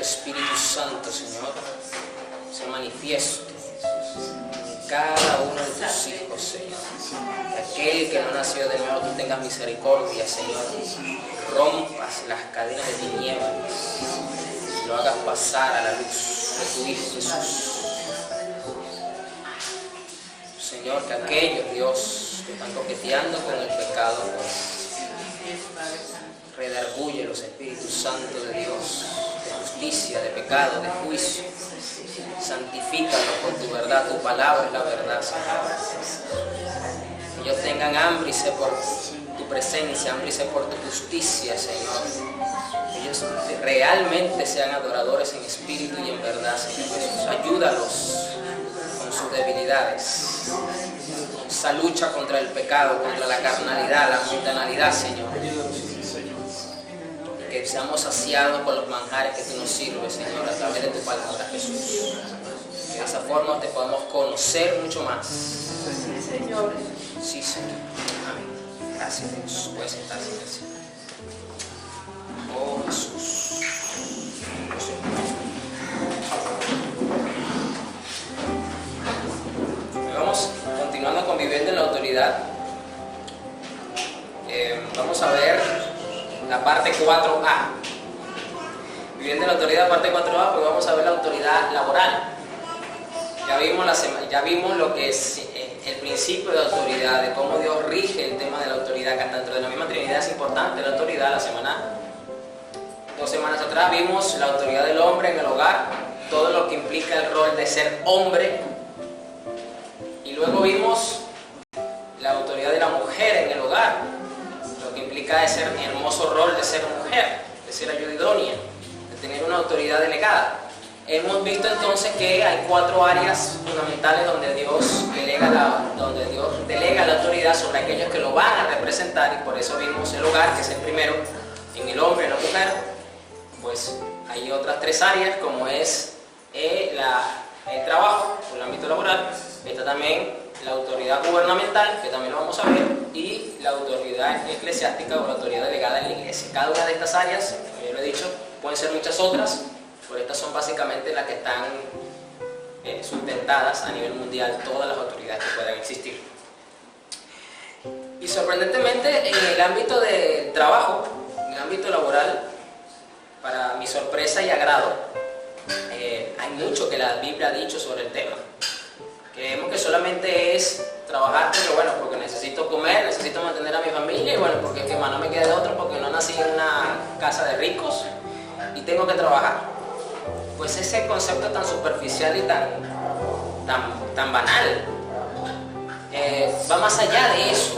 Espíritu Santo, Señor, se manifieste en cada uno de tus hijos, Señor. Que aquel que no nació de nuevo, tú tengas misericordia, Señor. Rompas las cadenas de tinieblas y lo hagas pasar a la luz de tu Hijo Jesús. Señor, que aquellos, Dios, que están coqueteando con el pecado, redarguye los Espíritus Santos de Dios, de justicia, de pecado, de juicio. Santifícalos con tu verdad, tu palabra es la verdad, Señor. Que ellos tengan hambre y sed por tu presencia, hambre y sed por tu justicia, Señor. Que ellos realmente sean adoradores en espíritu y en verdad, Señor Jesús. Ayúdalos con sus debilidades, con esa lucha contra el pecado, contra la carnalidad, la mundanalidad, Señor. Que seamos saciados por los manjares que tú nos sirves, Señor, a través de tu palabra, Jesús. Que de esa forma te podamos conocer mucho más. Sí, Señor. Sí, Señor. Amén. Gracias, Dios. Puedes sentarse, Señor. Oh, Jesús. Vamos continuando conviviendo en la autoridad. Vamos a ver la parte 4A. Viviendo en la autoridad, parte 4A, pues vamos a ver la autoridad laboral. Ya vimos lo que es el principio de autoridad, de cómo Dios rige el tema de la autoridad, que dentro de la misma Trinidad es importante la autoridad. 2 semanas atrás vimos la autoridad del hombre en el hogar, todo lo que implica el rol de ser hombre. Y luego vimos la autoridad de la mujer en el hogar, lo que implica ese hermoso rol de ser mujer, de ser ayuda idónea, de tener una autoridad delegada. Hemos visto entonces que hay 4 áreas fundamentales donde Dios delega la autoridad sobre aquellos que lo van a representar, y por eso vimos el hogar, que es el primero, en el hombre y la mujer. Pues hay otras 3 áreas, como es el trabajo, o el ámbito laboral. Está también la autoridad gubernamental, que también lo vamos a ver, y la autoridad eclesiástica o la autoridad delegada en la iglesia. Cada una de estas áreas, como ya lo he dicho, pueden ser muchas otras, pero estas son básicamente las que están sustentadas a nivel mundial, todas las autoridades que puedan existir. Y sorprendentemente, en el ámbito del trabajo, en el ámbito laboral, para mi sorpresa y agrado, hay mucho que la Biblia ha dicho sobre el tema. Creemos que solamente es trabajar porque necesito comer, necesito mantener a mi familia, y porque es que no me queda de otro, porque no nací en una casa de ricos y tengo que trabajar. Pues ese concepto tan superficial y tan banal va más allá de eso.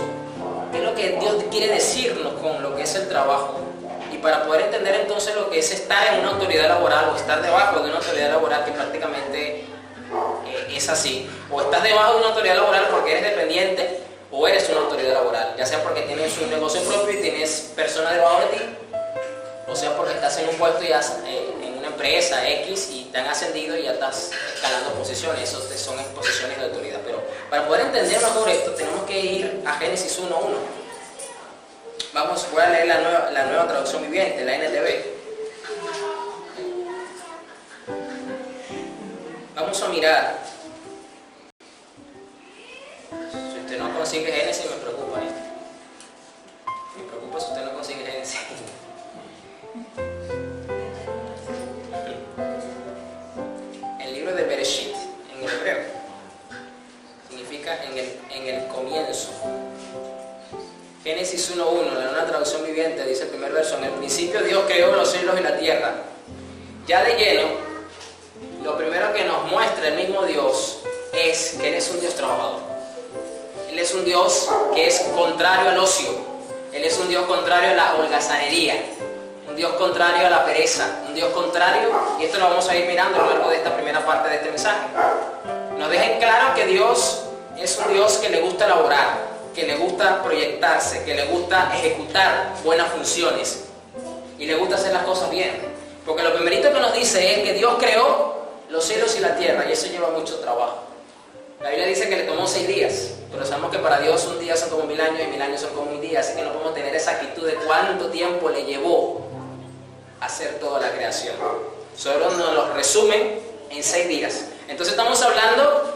¿Qué es lo que Dios quiere decirnos con lo que es el trabajo? Y para poder entender entonces lo que es estar en una autoridad laboral o estar debajo de una autoridad laboral, que prácticamente es así, o estás debajo de una autoridad laboral porque eres dependiente, o eres una autoridad laboral, ya sea porque tienes un negocio propio y tienes personas debajo de ti, o sea porque estás en un puesto en una empresa X y te han ascendido y ya estás escalando posiciones. Eso son posiciones de autoridad. Pero para poder entender mejor esto tenemos que ir a Génesis 1:1. Voy a leer la nueva traducción viviente, la NTV. Vamos a mirar. Si usted no consigue Génesis, me preocupa esto. Me preocupa si usted no consigue Génesis. El libro de Bereshit, en el hebreo, significa en el comienzo. Génesis 1:1, en una traducción viviente, dice el primer verso: en el principio Dios creó los cielos y la tierra. Ya de lleno, lo primero que nos muestra el mismo Dios es que Él es un Dios trabajador. Él es un Dios que es contrario al ocio. Él es un Dios contrario a la holgazanería, un Dios contrario a la pereza, un Dios contrario, y esto lo vamos a ir mirando a lo largo de esta primera parte de este mensaje. Nos deja en claro que Dios es un Dios que le gusta elaborar, que le gusta proyectarse, que le gusta ejecutar buenas funciones y le gusta hacer las cosas bien. Porque lo primerito que nos dice es que Dios creó los cielos y la tierra, y eso lleva mucho trabajo. La Biblia dice que le tomó 6 días, pero sabemos que para Dios un día son como 1000 años y 1000 años son como un día, así que no podemos tener esa actitud de cuánto tiempo le llevó a hacer toda la creación. Solo nos lo resumen en 6 días. Entonces estamos hablando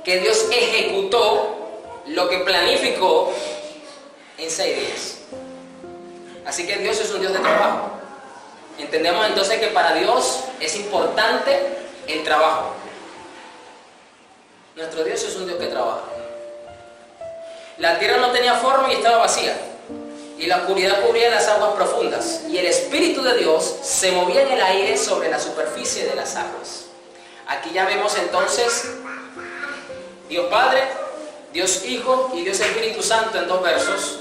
que Dios ejecutó lo que planificó en 6 días. Así que Dios es un Dios de trabajo. Entendemos entonces que para Dios es importante el trabajo. Nuestro Dios es un Dios que trabaja. La tierra no tenía forma y estaba vacía, y la oscuridad cubría las aguas profundas, y el Espíritu de Dios se movía en el aire sobre la superficie de las aguas. Aquí ya vemos entonces Dios Padre, Dios Hijo y Dios Espíritu Santo en 2 versos,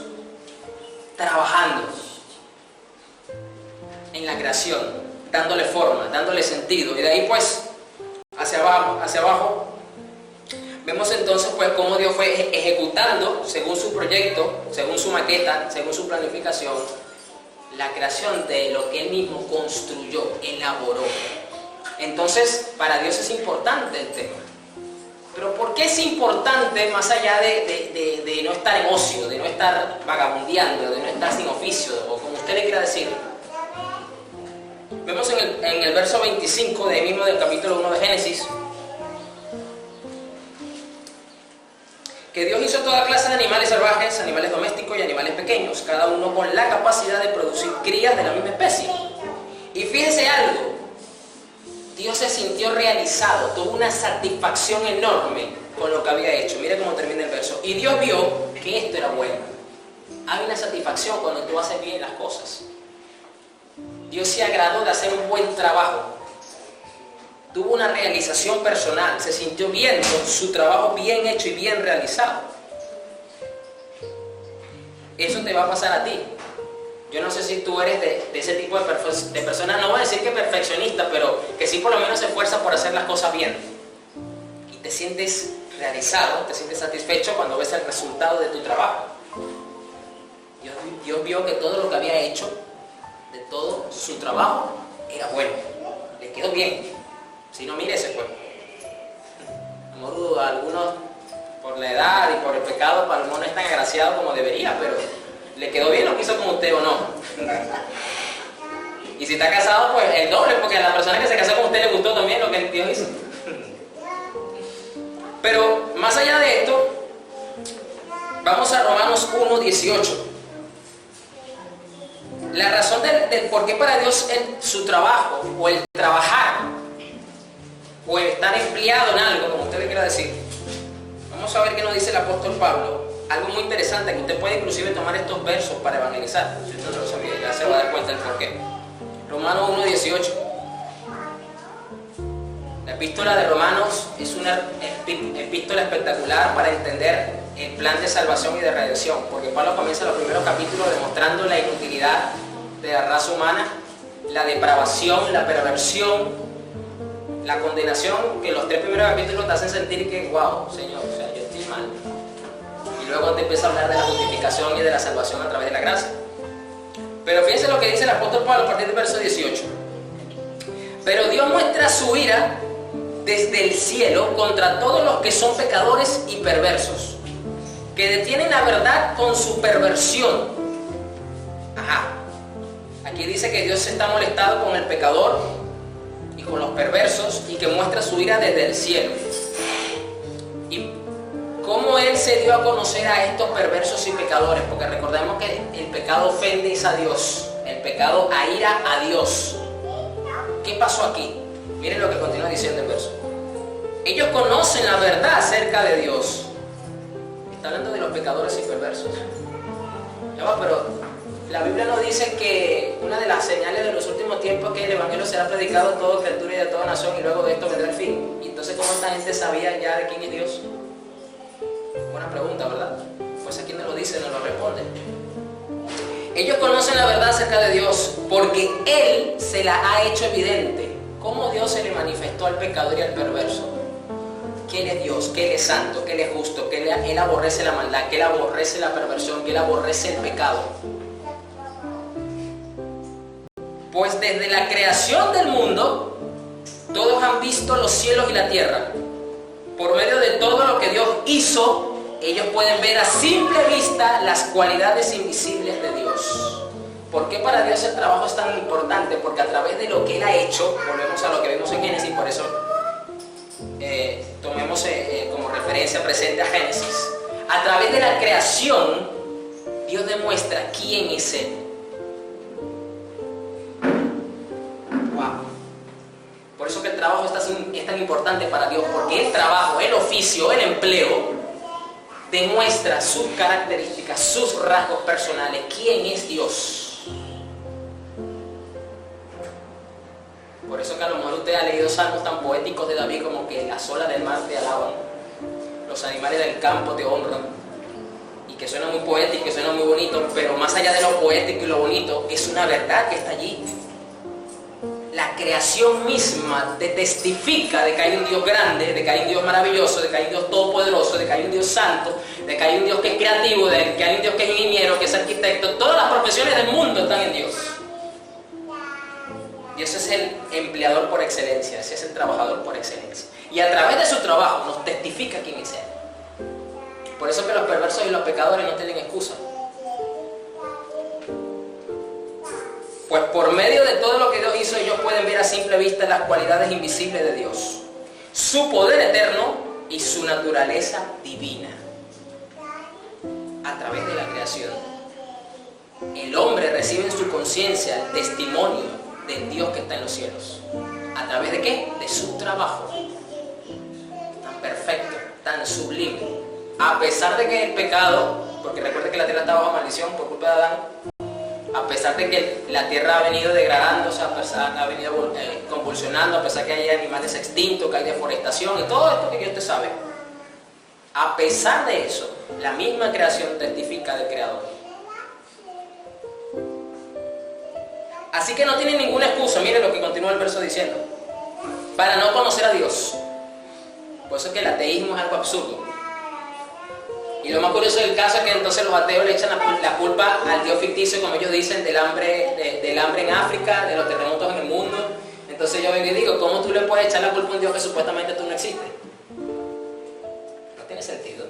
trabajando en la creación, dándole forma, dándole sentido. Y de ahí pues hacia abajo vemos entonces pues cómo Dios fue ejecutando según su proyecto, según su maqueta, según su planificación, la creación de lo que Él mismo construyó, elaboró. Entonces para Dios es importante el tema. Pero ¿por qué es importante más allá de no estar en ocio, de no estar vagabundeando, de no estar sin oficio, o como usted le quiera decir? Vemos en el verso 25 de mismo del capítulo 1 de Génesis que Dios hizo toda clase de animales salvajes, animales domésticos y animales pequeños, cada uno con la capacidad de producir crías de la misma especie. Y fíjense algo, Dios se sintió realizado, tuvo una satisfacción enorme con lo que había hecho. Mire cómo termina el verso. Y Dios vio que esto era bueno. Hay una satisfacción cuando tú haces bien las cosas. Dios se agradó de hacer un buen trabajo. Tuvo una realización personal, se sintió bien con su trabajo bien hecho y bien realizado. Eso te va a pasar a ti. Yo no sé si tú eres de ese tipo de personas, no voy a decir que perfeccionista, pero que sí por lo menos se esfuerza por hacer las cosas bien. Y te sientes realizado, te sientes satisfecho cuando ves el resultado de tu trabajo. Dios vio que todo lo que había hecho, de todo su trabajo, era bueno. Le quedó bien. Si no, mire ese cuerpo. Algunos, por la edad y por el pecado, para no es tan agraciado como debería, pero le quedó bien lo que hizo con usted o no. Y si está casado, pues el doble, porque a la persona que se casó con usted le gustó también lo que Dios hizo. Pero más allá de esto, vamos a Romanos 1:18. La razón del por qué para Dios su trabajo, o el trabajar, o el estar empleado en algo, como usted le quiera decir. Vamos a ver qué nos dice el apóstol Pablo. Algo muy interesante, que usted puede inclusive tomar estos versos para evangelizar. Si usted no lo sabía, ya se va a dar cuenta del por qué. Romanos 1:18. La epístola de Romanos es una epístola espectacular para entender el plan de salvación y de redención, porque Pablo comienza los primeros capítulos demostrando la inutilidad de la raza humana, la depravación, la perversión, la condenación, que los 3 primeros capítulos te hacen sentir que, wow, Señor, o sea, yo estoy mal. Y luego te empieza a hablar de la justificación y de la salvación a través de la gracia. Pero fíjense lo que dice el apóstol Pablo a partir del verso 18. Pero Dios muestra su ira desde el cielo contra todos los que son pecadores y perversos, que detienen la verdad con su perversión. Aquí dice que Dios está molestado con el pecador y con los perversos, y que muestra su ira desde el cielo. Y cómo Él se dio a conocer a estos perversos y pecadores, porque recordemos que el pecado ofende a Dios, el pecado aira a Dios. ¿Qué pasó aquí? Miren lo que continúa diciendo el verso. Ellos conocen la verdad acerca de Dios. Está hablando de los pecadores y perversos. Ya va, pero la Biblia nos dice que una de las señales de los últimos tiempos es que el Evangelio será predicado a toda criatura y de toda nación, y luego de esto vendrá el fin. Y entonces, ¿cómo esta gente sabía ya de quién es Dios? Buena pregunta, ¿verdad? Pues aquí nos lo dice, nos lo responde. Ellos conocen la verdad acerca de Dios porque Él se la ha hecho evidente. ¿Cómo Dios se le manifestó al pecador y al perverso? Que Él es Dios, que Él es santo, que Él es justo, que Él aborrece la maldad, que Él aborrece la perversión, que Él aborrece el pecado. Pues desde la creación del mundo, todos han visto los cielos y la tierra. Por medio de todo lo que Dios hizo, ellos pueden ver a simple vista las cualidades invisibles de Dios. ¿Por qué para Dios el trabajo es tan importante? Porque a través de lo que Él ha hecho, volvemos a lo que vimos en Génesis, por eso tomemos como referencia presente a Génesis. A través de la creación, Dios demuestra quién es Él. Wow. Por eso que el trabajo es tan importante para Dios, porque el trabajo, el oficio, el empleo, demuestra sus características, sus rasgos personales, quién es Dios. Por eso que a lo mejor usted ha leído salmos tan poéticos de David como que las olas del mar te alaban, los animales del campo te honran, y que suena muy poético, que suena muy bonito, pero más allá de lo poético y lo bonito, es una verdad que está allí. La creación misma te testifica de que hay un Dios grande, de que hay un Dios maravilloso, de que hay un Dios todopoderoso, de que hay un Dios santo, de que hay un Dios que es creativo, de que hay un Dios que es ingeniero, que es arquitecto. Todas las profesiones del mundo están en Dios. Dios es el empleador por excelencia, ese es el trabajador por excelencia. Y a través de su trabajo nos testifica quién es Él. Por eso que los perversos y los pecadores no tienen excusa. Pues por medio de todo lo que Dios hizo, ellos pueden ver a simple vista las cualidades invisibles de Dios, su poder eterno y su naturaleza divina. A través de la creación, el hombre recibe en su conciencia el testimonio del Dios que está en los cielos. ¿A través de qué? De su trabajo. Tan perfecto, tan sublime. A pesar de que el pecado, porque recuerde que la tierra está bajo maldición por culpa de Adán, a pesar de que la tierra ha venido degradándose, a pesar ha venido convulsionando, a pesar que hay animales extintos, que hay deforestación y todo esto que usted sabe, a pesar de eso, la misma creación testifica del Creador. Así que no tienen ninguna excusa, mire lo que continúa el verso diciendo, para no conocer a Dios. Por eso es que el ateísmo es algo absurdo. Y lo más curioso del caso es que entonces los ateos le echan la culpa al Dios ficticio, como ellos dicen, del hambre en África, de los terremotos en el mundo. Entonces yo vengo y digo, ¿cómo tú le puedes echar la culpa a un Dios que supuestamente tú no existes? No tiene sentido.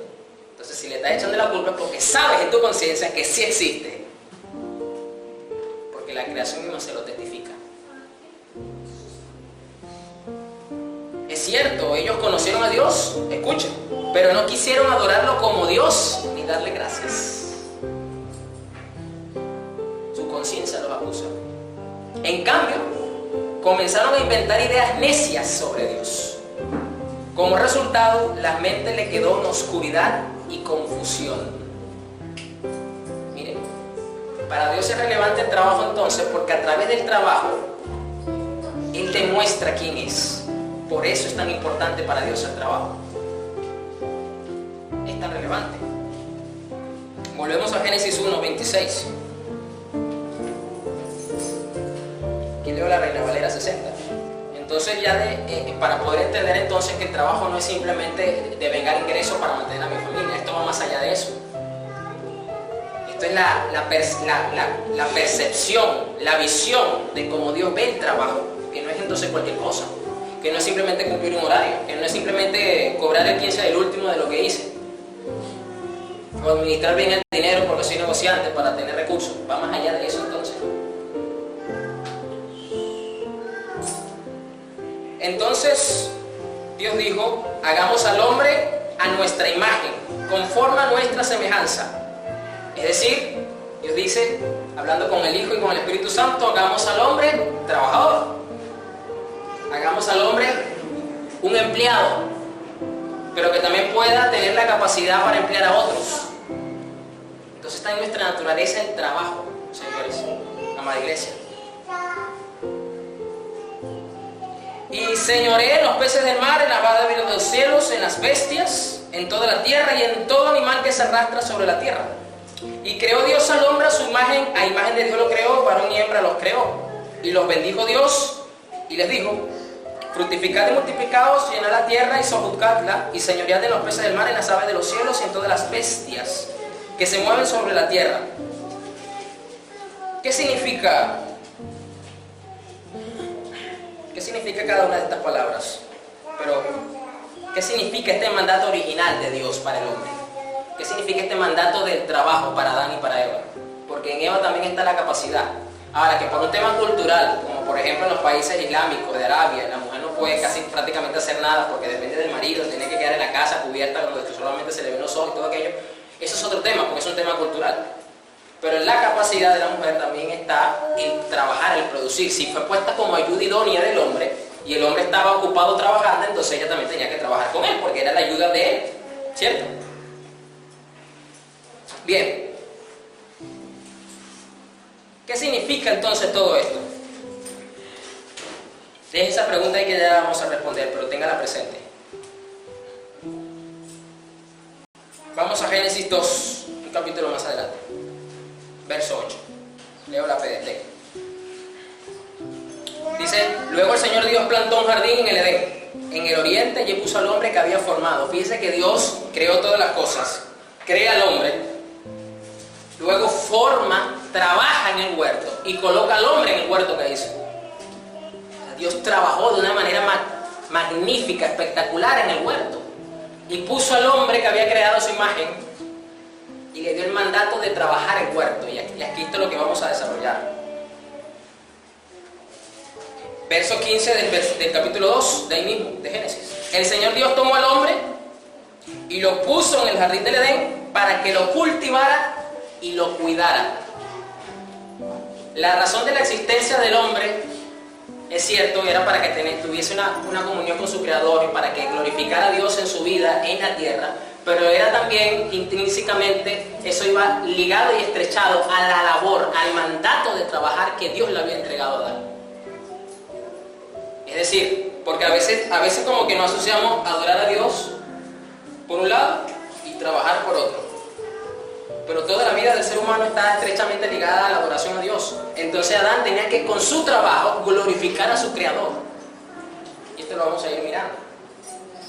Entonces si le estás echando la culpa es porque sabes en tu conciencia que sí existe. Porque la creación misma se lo testifica. Es cierto, ellos conocieron a Dios, escuchen, pero no quisieron adorarlo como Dios ni darle gracias. Su conciencia los acusa. En cambio, comenzaron a inventar ideas necias sobre Dios. Como resultado, la mente le quedó en oscuridad y confusión. Miren, para Dios es relevante el trabajo entonces, porque a través del trabajo Él te muestra quién es. Por eso es tan importante para Dios el trabajo. Es tan relevante. Volvemos a Génesis 1:26. Aquí leo la Reina Valera 60. Entonces ya para poder entender entonces que el trabajo no es simplemente de vengar ingresos para mantener a mi familia. Esto va más allá de eso. Esto es la percepción, la visión de cómo Dios ve el trabajo. Que no es entonces cualquier cosa. Que no es simplemente cumplir un horario, que no es simplemente cobrar el 15 del último de lo que hice, o administrar bien el dinero porque soy negociante para tener recursos. Va más allá de eso entonces. Entonces Dios dijo, hagamos al hombre a nuestra imagen, conforme a nuestra semejanza. Es decir, Dios dice, hablando con el Hijo y con el Espíritu Santo, hagamos al hombre trabajador. Hagamos al hombre un empleado, pero que también pueda tener la capacidad para emplear a otros. Entonces está en nuestra naturaleza el trabajo, señores, amada iglesia. Y señoré en los peces del mar, en las aves de los cielos, en las bestias, en toda la tierra y en todo animal que se arrastra sobre la tierra. Y creó Dios al hombre a su imagen, a imagen de Dios lo creó, varón y hembra los creó. Y los bendijo Dios y les dijo, fructificad y multiplicaos, llenad la tierra y sojuzgadla, y señoread en los peces del mar, en las aves de los cielos y en todas las bestias que se mueven sobre la tierra. ¿Qué significa? ¿Qué significa cada una de estas palabras? Pero, ¿qué significa este mandato original de Dios para el hombre? ¿Qué significa este mandato del trabajo para Adán y para Eva? Porque en Eva también está la capacidad. Ahora, que por un tema cultural, como por ejemplo en los países islámicos de Arabia, la mujer no puede casi prácticamente hacer nada porque depende del marido, tiene que quedar en la casa cubierta donde solamente se le ven los ojos y todo aquello. Eso es otro tema, porque es un tema cultural. Pero en la capacidad de la mujer también está el trabajar, el producir. Si fue puesta como ayuda idónea del hombre y el hombre estaba ocupado trabajando, entonces ella también tenía que trabajar con él porque era la ayuda de él, ¿cierto? Bien. ¿Qué significa entonces todo esto? Deje esa pregunta ahí que ya vamos a responder, pero téngala presente. Vamos a Génesis 2, un capítulo más adelante. Verso 8. Leo la PDT. Dice, luego el Señor Dios plantó un jardín en el Edén, en el oriente, y puso al hombre que había formado. Fíjese que Dios creó todas las cosas, crea al hombre, luego forma, trabaja en el huerto y coloca al hombre en el huerto que hizo. Dios trabajó de una manera magnífica, espectacular en el huerto y puso al hombre que había creado su imagen y le dio el mandato de trabajar el huerto. Y aquí esto es lo que vamos a desarrollar. Verso 15 del capítulo 2 de ahí mismo, de Génesis. El Señor Dios tomó al hombre y lo puso en el jardín del Edén para que lo cultivara y lo cuidara. La razón de la existencia del hombre, es cierto, era para que tuviese una comunión con su Creador y para que glorificara a Dios en su vida en la tierra, pero era también intrínsecamente, eso iba ligado y estrechado a la labor, al mandato de trabajar que Dios le había entregado a Adán. Es decir, porque a veces como que nos asociamos a adorar a Dios por un lado y trabajar por otro. Pero toda la vida del ser humano está estrechamente ligada a la adoración a Dios. Entonces Adán tenía que con su trabajo glorificar a su Creador. Y esto lo vamos a ir mirando.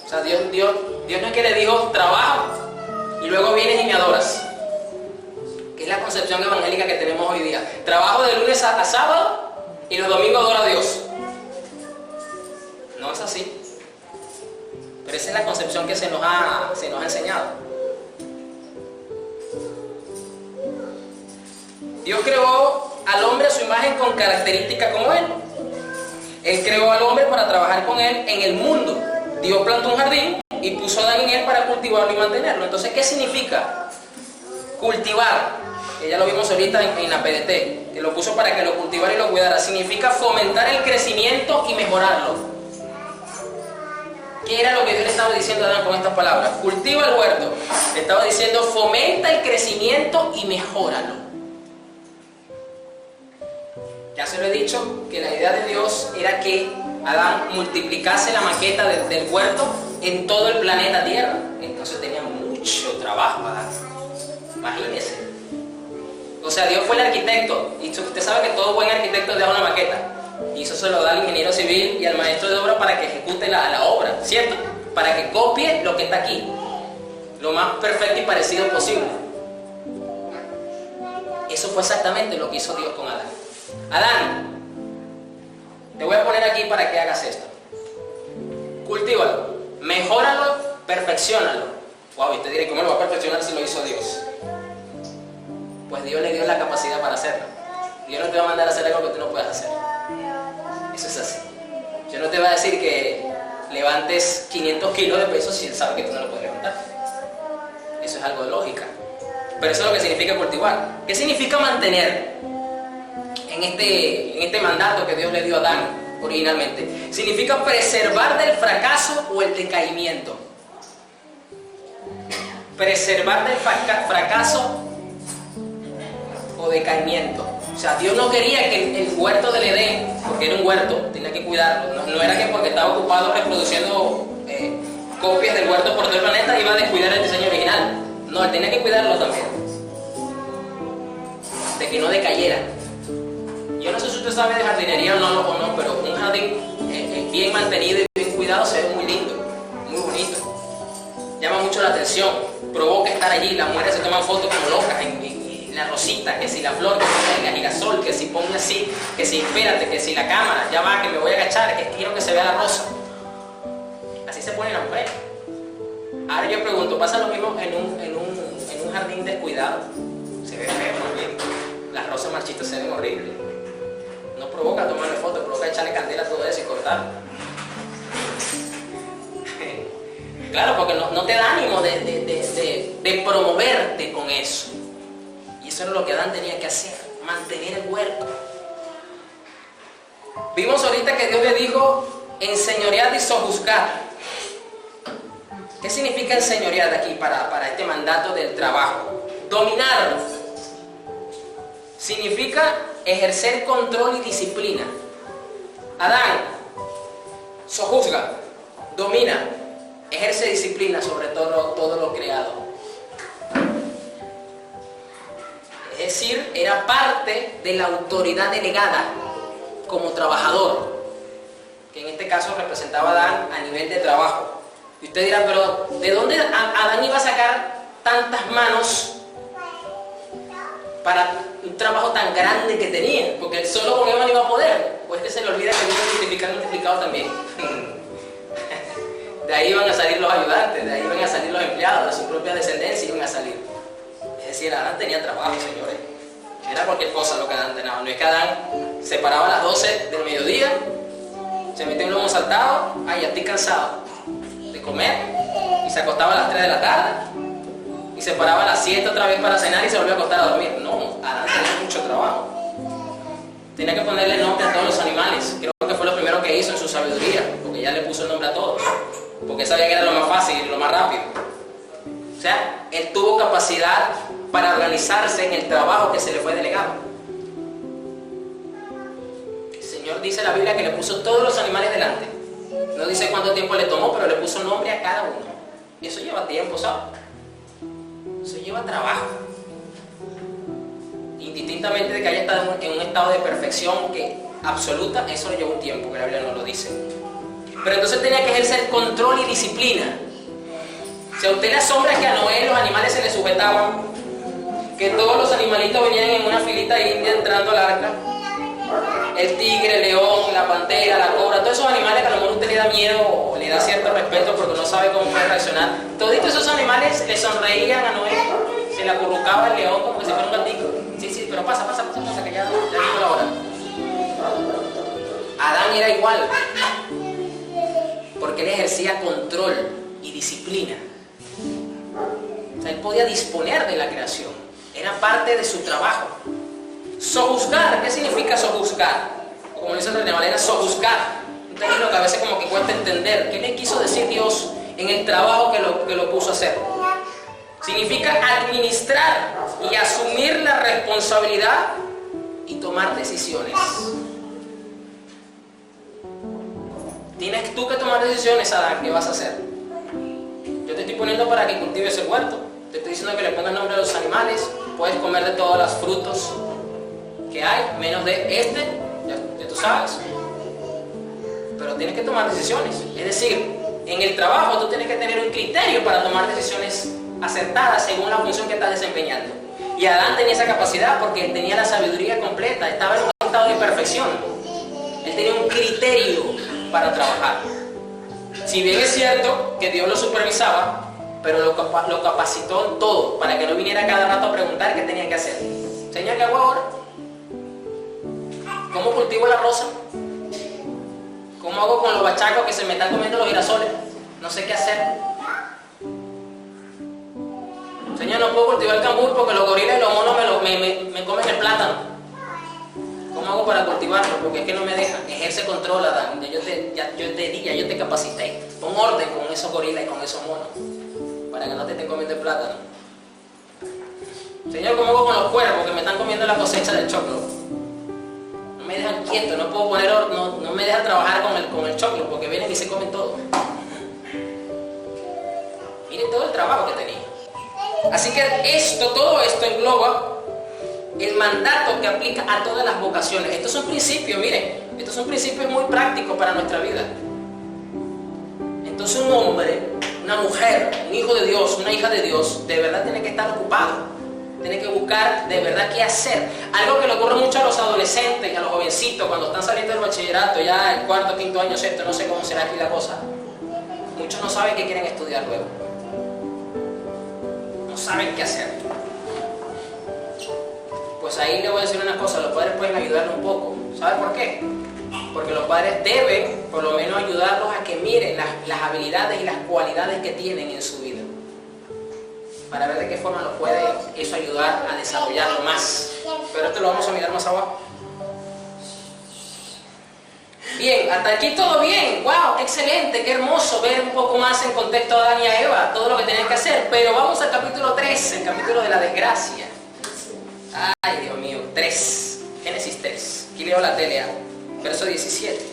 O sea, Dios no es que le dijo, trabaja y luego vienes y me adoras. Que es la concepción evangélica que tenemos hoy día. Trabajo de lunes a sábado y los domingos adoro a Dios. No es así. Pero esa es la concepción que se nos ha enseñado. Dios creó al hombre a su imagen con características como él. Él creó al hombre para trabajar con él en el mundo. Dios plantó un jardín y puso a Adán en él para cultivarlo y mantenerlo. Entonces, ¿qué significa? Cultivar, que ya lo vimos ahorita en la PDT, que lo puso para que lo cultivara y lo cuidara. Significa fomentar el crecimiento y mejorarlo. ¿Qué era lo que Dios le estaba diciendo a Adán con estas palabras? Cultiva el huerto. Le estaba diciendo, fomenta el crecimiento y mejóralo. Ya se lo he dicho, que la idea de Dios era que Adán multiplicase la maqueta del huerto en todo el planeta Tierra. Entonces tenía mucho trabajo Adán. Imagínese. O sea, Dios fue el arquitecto. Y usted sabe que todo buen arquitecto deja una maqueta. Y eso se lo da al ingeniero civil y al maestro de obra para que ejecute la obra, ¿cierto? Para que copie lo que está aquí. Lo más perfecto y parecido posible. Eso fue exactamente lo que hizo Dios con Adán. Adán, te voy a poner aquí para que hagas esto. Cultívalo, mejóralo, perfecciónalo. Wow, y te diré, ¿cómo lo va a perfeccionar si lo hizo Dios? Pues Dios le dio la capacidad para hacerlo. Dios no te va a mandar a hacer algo que tú no puedas hacer. Eso es así. Yo no te voy a decir que levantes 500 kilos de peso si Él sabe que tú no lo puedes levantar. Eso es algo de lógica. Pero eso es lo que significa cultivar. ¿Qué significa mantener? En este mandato que Dios le dio a Adán originalmente, significa preservar del fracaso o el decaimiento. Preservar del fracaso o decaimiento. O sea, Dios no quería que el huerto del Edén, porque era un huerto, tenía que cuidarlo. No era que porque estaba ocupado reproduciendo copias del huerto por todo el planeta iba a descuidar el diseño original. No, él tenía que cuidarlo también. De que no decayera. Yo no sé si usted sabe de jardinería o no, pero un jardín bien mantenido y bien cuidado se ve muy lindo, muy bonito. Llama mucho la atención, provoca estar allí. Las mujeres se toman fotos como locas en la rosita, que si la flor, que si el girasol, que si ponme así, que si espérate, que si la cámara, ya va, que me voy a agachar, que quiero que se vea la rosa. Así se pone la mujer. Ahora yo pregunto, ¿pasa lo mismo en un jardín descuidado? Se ve feo también. Las marchitas se ven horribles. No provoca tomarle fotos, provoca echarle candela a todo eso y cortar. Claro, porque no te da ánimo de promoverte con eso. Y eso era lo que Adán tenía que hacer, mantener el huerto. Vimos ahorita que Dios le dijo, enseñoread y sojuzgar. ¿Qué significa enseñorear aquí para este mandato del trabajo? Dominar. Significa ejercer control y disciplina. Adán, sojuzga, domina, ejerce disciplina sobre todo lo creado. Es decir, era parte de la autoridad delegada como trabajador, que en este caso representaba a Adán a nivel de trabajo. Y usted dirá, pero ¿de dónde Adán iba a sacar tantas manos para un trabajo tan grande que tenía? Porque él solo con Eva no iba a poder. Pues que se le olvida que viene multiplicado también. De ahí iban a salir los ayudantes, de ahí iban a salir los empleados, de su propia descendencia iban a salir. Es decir, Adán tenía trabajo, señores. Era cualquier cosa lo que Adán tenía. No es que Adán se paraba a las 12 del mediodía, se metía un lomo saltado, ay, ya estoy cansado de comer, y se acostaba a las 3 de la tarde, y se paraba a las 7 otra vez para cenar y se volvió a acostar a dormir. No, Adán tenía mucho trabajo. Tenía que ponerle nombre a todos los animales. Creo que fue lo primero que hizo en su sabiduría, porque ya le puso el nombre a todos, porque sabía que era lo más fácil y lo más rápido. O sea, él tuvo capacidad para organizarse en el trabajo que se le fue delegado. El Señor dice en la Biblia que le puso todos los animales delante. No dice cuánto tiempo le tomó, pero le puso nombre a cada uno. Y eso lleva tiempo, ¿sabes? Eso lleva trabajo. Indistintamente de que haya estado en un estado de perfección que absoluta, eso le lleva un tiempo, que la Biblia no lo dice. Pero entonces tenía que ejercer control y disciplina. Si a usted le asombra que a Noé los animales se le sujetaban, que todos los animalitos venían en una filita india entrando al arca, el tigre, el león, la pantera, la cobra, todos esos animales que a lo mejor usted le da miedo o le da cierto respeto porque no sabe cómo puede reaccionar, todos esos animales le sonreían a Noé, se le acurrucaba el león como que si fuera un gatito. Sí, pero pasa, que ya dijo la hora. Adán era igual, porque él ejercía control y disciplina. O sea, él podía disponer de la creación, era parte de su trabajo. Sojuzgar, ¿qué significa sojuzgar? O como dice René Valera, sojuzgar. Un término que a veces como que cuesta entender. ¿Qué le quiso decir Dios en el trabajo que lo puso a hacer? Significa administrar y asumir la responsabilidad y tomar decisiones. Tienes tú que tomar decisiones, Adán, ¿qué vas a hacer? Yo te estoy poniendo para que cultives el huerto. Te estoy diciendo que le pongas nombre a los animales. Puedes comer de todos los frutos que hay, menos de este, ya tú sabes. Pero tienes que tomar decisiones. Es decir, en el trabajo tú tienes que tener un criterio para tomar decisiones acertadas según la función que estás desempeñando. Y Adán tenía esa capacidad porque él tenía la sabiduría completa, estaba en un estado de perfección. Él tenía un criterio para trabajar. Si bien es cierto que Dios lo supervisaba, pero lo capacitó en todo para que no viniera cada rato a preguntar qué tenía que hacer. Señor, ¿qué hago ahora? ¿Cómo cultivo la rosa? ¿Cómo hago con los bachacos que se me están comiendo los girasoles? No sé qué hacer. Señor, no puedo cultivar el cambur porque los gorilas y los monos me comen el plátano. ¿Cómo hago para cultivarlo? Porque es que no me dejan. Ejerce control, Adán. Yo te capacité. Pon orden con esos gorilas y con esos monos para que no te estén comiendo el plátano. Señor, ¿cómo hago con los cuervos que me están comiendo la cosecha del choclo? No me dejan quieto, no me dejan trabajar con el choclo porque vienen y se comen todo. Miren todo el trabajo que tenía. Así que todo esto engloba el mandato que aplica a todas las vocaciones. Estos son principios, miren, estos son principios muy prácticos para nuestra vida. Entonces un hombre, una mujer, un hijo de Dios, una hija de Dios, de verdad tiene que estar ocupado, tiene que buscar de verdad qué hacer. Algo que le ocurre mucho a los adolescentes y a los jovencitos cuando están saliendo del bachillerato, ya el cuarto, quinto año, sexto, no sé cómo será aquí la cosa. Muchos no saben qué quieren estudiar luego. No saben qué hacer. Pues ahí le voy a decir una cosa, los padres pueden ayudarle un poco. ¿Sabe por qué? Porque los padres deben, por lo menos, ayudarlos a que miren las habilidades y las cualidades que tienen en su vida, para ver de qué forma los puede eso ayudar a desarrollarlo más. Pero esto lo vamos a mirar más abajo. Bien, hasta aquí todo bien. ¡Wow! ¡Qué excelente! ¡Qué hermoso ver un poco más en contexto a Adán y a Eva! Todo lo que tenían que hacer. Pero vamos al capítulo 3, el capítulo de la desgracia. ¡Ay, Dios mío! 3. Génesis 3. Aquí leo la tele, verso 17.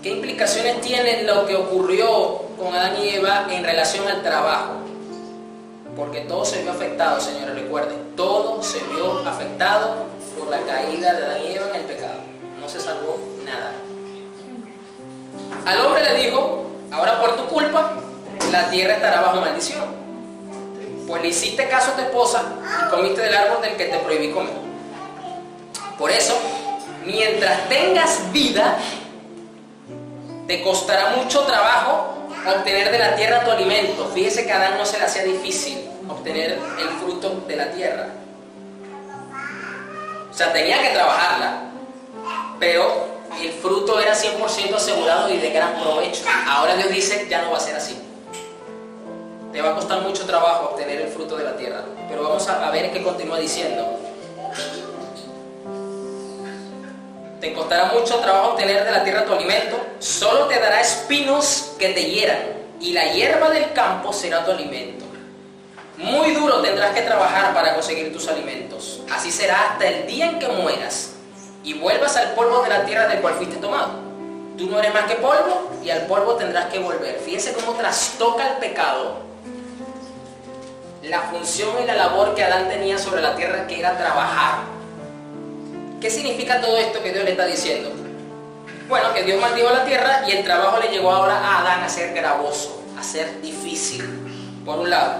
¿Qué implicaciones tiene lo que ocurrió con Adán y Eva en relación al trabajo? Porque todo se vio afectado, señores, recuerden. Todo se vio afectado por la caída de Adán y Eva en el pecado. No se salvó nada. Al hombre le dijo: ahora por tu culpa la tierra estará bajo maldición, pues le hiciste caso a tu esposa y comiste del árbol del que te prohibí comer. Por eso, mientras tengas vida, te costará mucho trabajo obtener de la tierra tu alimento. Fíjese que a Adán no se le hacía difícil obtener el fruto de la tierra. O sea, tenía que trabajarla, pero el fruto era 100% asegurado y de gran provecho. Ahora Dios dice: ya no va a ser así. Te va a costar mucho trabajo obtener el fruto de la tierra. Pero vamos a ver qué continúa diciendo. Te costará mucho trabajo obtener de la tierra tu alimento. Solo te dará espinos que te hieran, y la hierba del campo será tu alimento. Muy duro tendrás que trabajar para conseguir tus alimentos. Así será hasta el día en que mueras y vuelvas al polvo de la tierra del cual fuiste tomado. Tú no eres más que polvo, y al polvo tendrás que volver. Fíjense cómo trastoca el pecado la función y la labor que Adán tenía sobre la tierra, que era trabajar. ¿Qué significa todo esto que Dios le está diciendo? Bueno, que Dios maldijo la tierra y el trabajo le llegó ahora a Adán a ser gravoso, a ser difícil. Por un lado,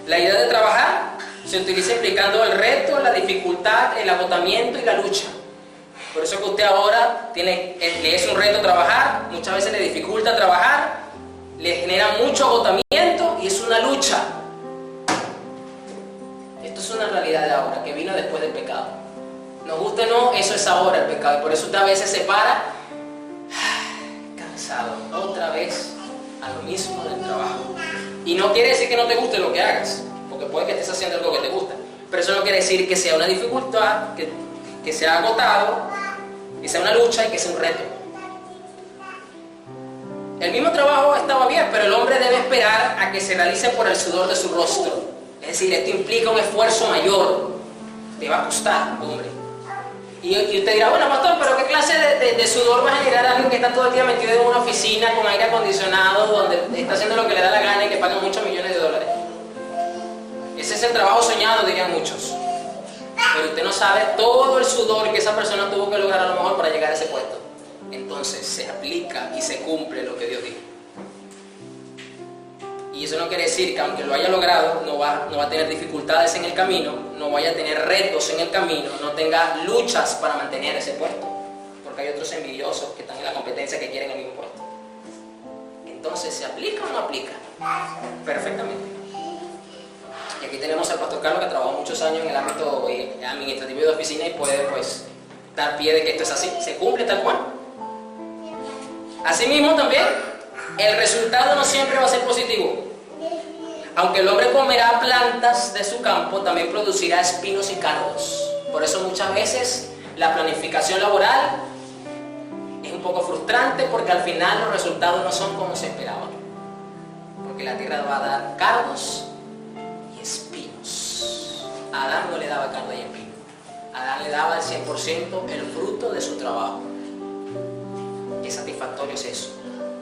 la idea de trabajar se utiliza implicando el reto, la dificultad, el agotamiento y la lucha. Por eso que usted ahora le es un reto trabajar, muchas veces le dificulta trabajar, le genera mucho agotamiento y es una lucha. Esto es una realidad de ahora, que vino después del pecado. Nos guste o no, eso es ahora el pecado. Y por eso usted a veces se para cansado, otra vez a lo mismo del trabajo. Y no quiere decir que no te guste lo que hagas, porque puede que estés haciendo algo que te gusta, pero eso no quiere decir que sea una dificultad, que sea agotado, que sea una lucha y que sea un reto. El mismo trabajo estaba bien, pero el hombre debe esperar a que se realice por el sudor de su rostro. Es decir, esto implica un esfuerzo mayor. Te va a costar, hombre. Y usted dirá: bueno, pastor, pero ¿qué clase de sudor va a generar alguien que está todo el día metido en una oficina con aire acondicionado, donde está haciendo lo que le da la gana y que pagan muchos millones de dólares? Ese es el trabajo soñado, dirían muchos. Pero usted no sabe todo el sudor que esa persona tuvo que lograr a lo mejor para llegar a ese puesto. Entonces se aplica y se cumple lo que Dios dijo. Y eso no quiere decir que aunque lo haya logrado, no va a tener dificultades en el camino, no vaya a tener retos en el camino, no tenga luchas para mantener ese puesto. Porque hay otros envidiosos que están en la competencia que quieren el mismo puesto. Entonces, ¿se aplica o no aplica? Perfectamente. Y aquí tenemos al pastor Carlos, que trabajó muchos años en el ámbito administrativo y de oficina, y puede pues dar pie de que esto es así, se cumple tal cual. Asimismo también, el resultado no siempre va a ser positivo. Aunque el hombre comerá plantas de su campo, también producirá espinos y cardos. Por eso muchas veces la planificación laboral es un poco frustrante, porque al final los resultados no son como se esperaban. Porque la tierra va a dar cardos y espinos. A Adán no le daba cardo y espino. A Adán le daba el 100% el fruto de su trabajo. Qué satisfactorio es eso.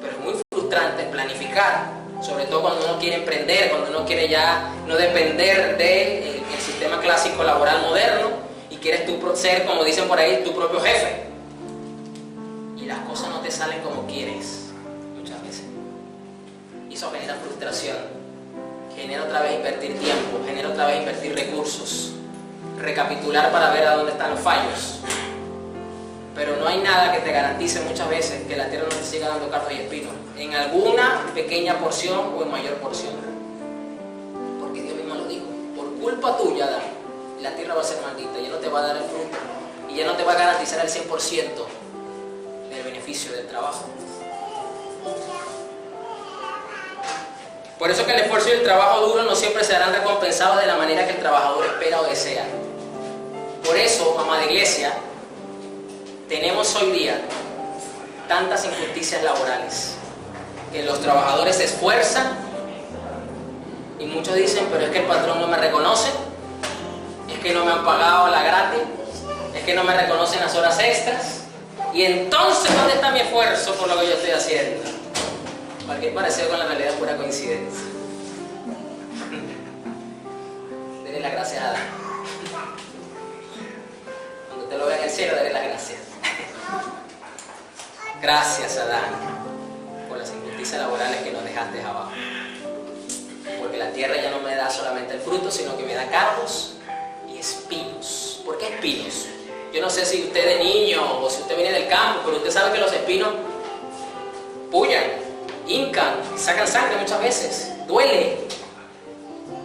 Pero es muy frustrante planificar, sobre todo cuando uno quiere emprender, cuando uno quiere ya no depender del sistema clásico laboral moderno y quieres tú ser, como dicen por ahí, tu propio jefe. Y las cosas no te salen como quieres muchas veces. Y eso genera frustración, genera otra vez invertir tiempo, genera otra vez invertir recursos, recapitular para ver a dónde están los fallos. Pero no hay nada que te garantice muchas veces que la tierra no te siga dando cardos y espinos, en alguna pequeña porción o en mayor porción. Porque Dios mismo lo dijo. culpa tuya, Adán, la tierra va a ser maldita, ya no te va a dar el fruto y ya no te va a garantizar el 100% del beneficio del trabajo. Por eso que el esfuerzo y el trabajo duro no siempre serán recompensados de la manera que el trabajador espera o desea. Por eso, mamá de iglesia, tenemos hoy día tantas injusticias laborales, que los trabajadores se esfuerzan y muchos dicen, pero es que el patrón no me reconoce, es que no me han pagado la gratis, es que no me reconocen las horas extras, y entonces ¿dónde está mi esfuerzo por lo que yo estoy haciendo? Cualquier parecido con la realidad es pura coincidencia. Dele las gracias a Adán. Cuando usted lo vea en el cielo, dele las gracias. Gracias, Adán, por las injusticias laborales que nos dejaste abajo. Porque la tierra ya no me da solamente el fruto, sino que me da cardos y espinos. ¿Por qué espinos? Yo no sé si usted de niño o si usted viene del campo, pero usted sabe que los espinos pullan, hincan, sacan sangre muchas veces, duele.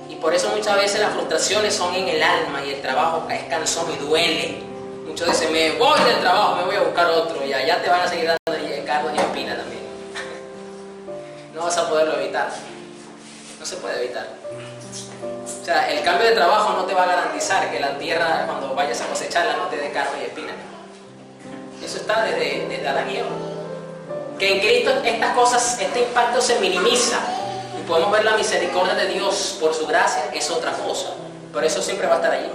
Y por eso muchas veces las frustraciones son en el alma y el trabajo es cansón y duele. Muchos dicen, me voy del trabajo, me voy a buscar otro, y allá te van a seguir dando cardos y espinas también. No vas a poderlo evitar. No se puede evitar. O sea, el cambio de trabajo no te va a garantizar que la tierra, cuando vayas a cosecharla, no te dé cardos y espinas. Eso está desde Adán y Eva. Que en Cristo estas cosas, este impacto se minimiza y podemos ver la misericordia de Dios por su gracia, es otra cosa. Pero eso siempre va a estar allí.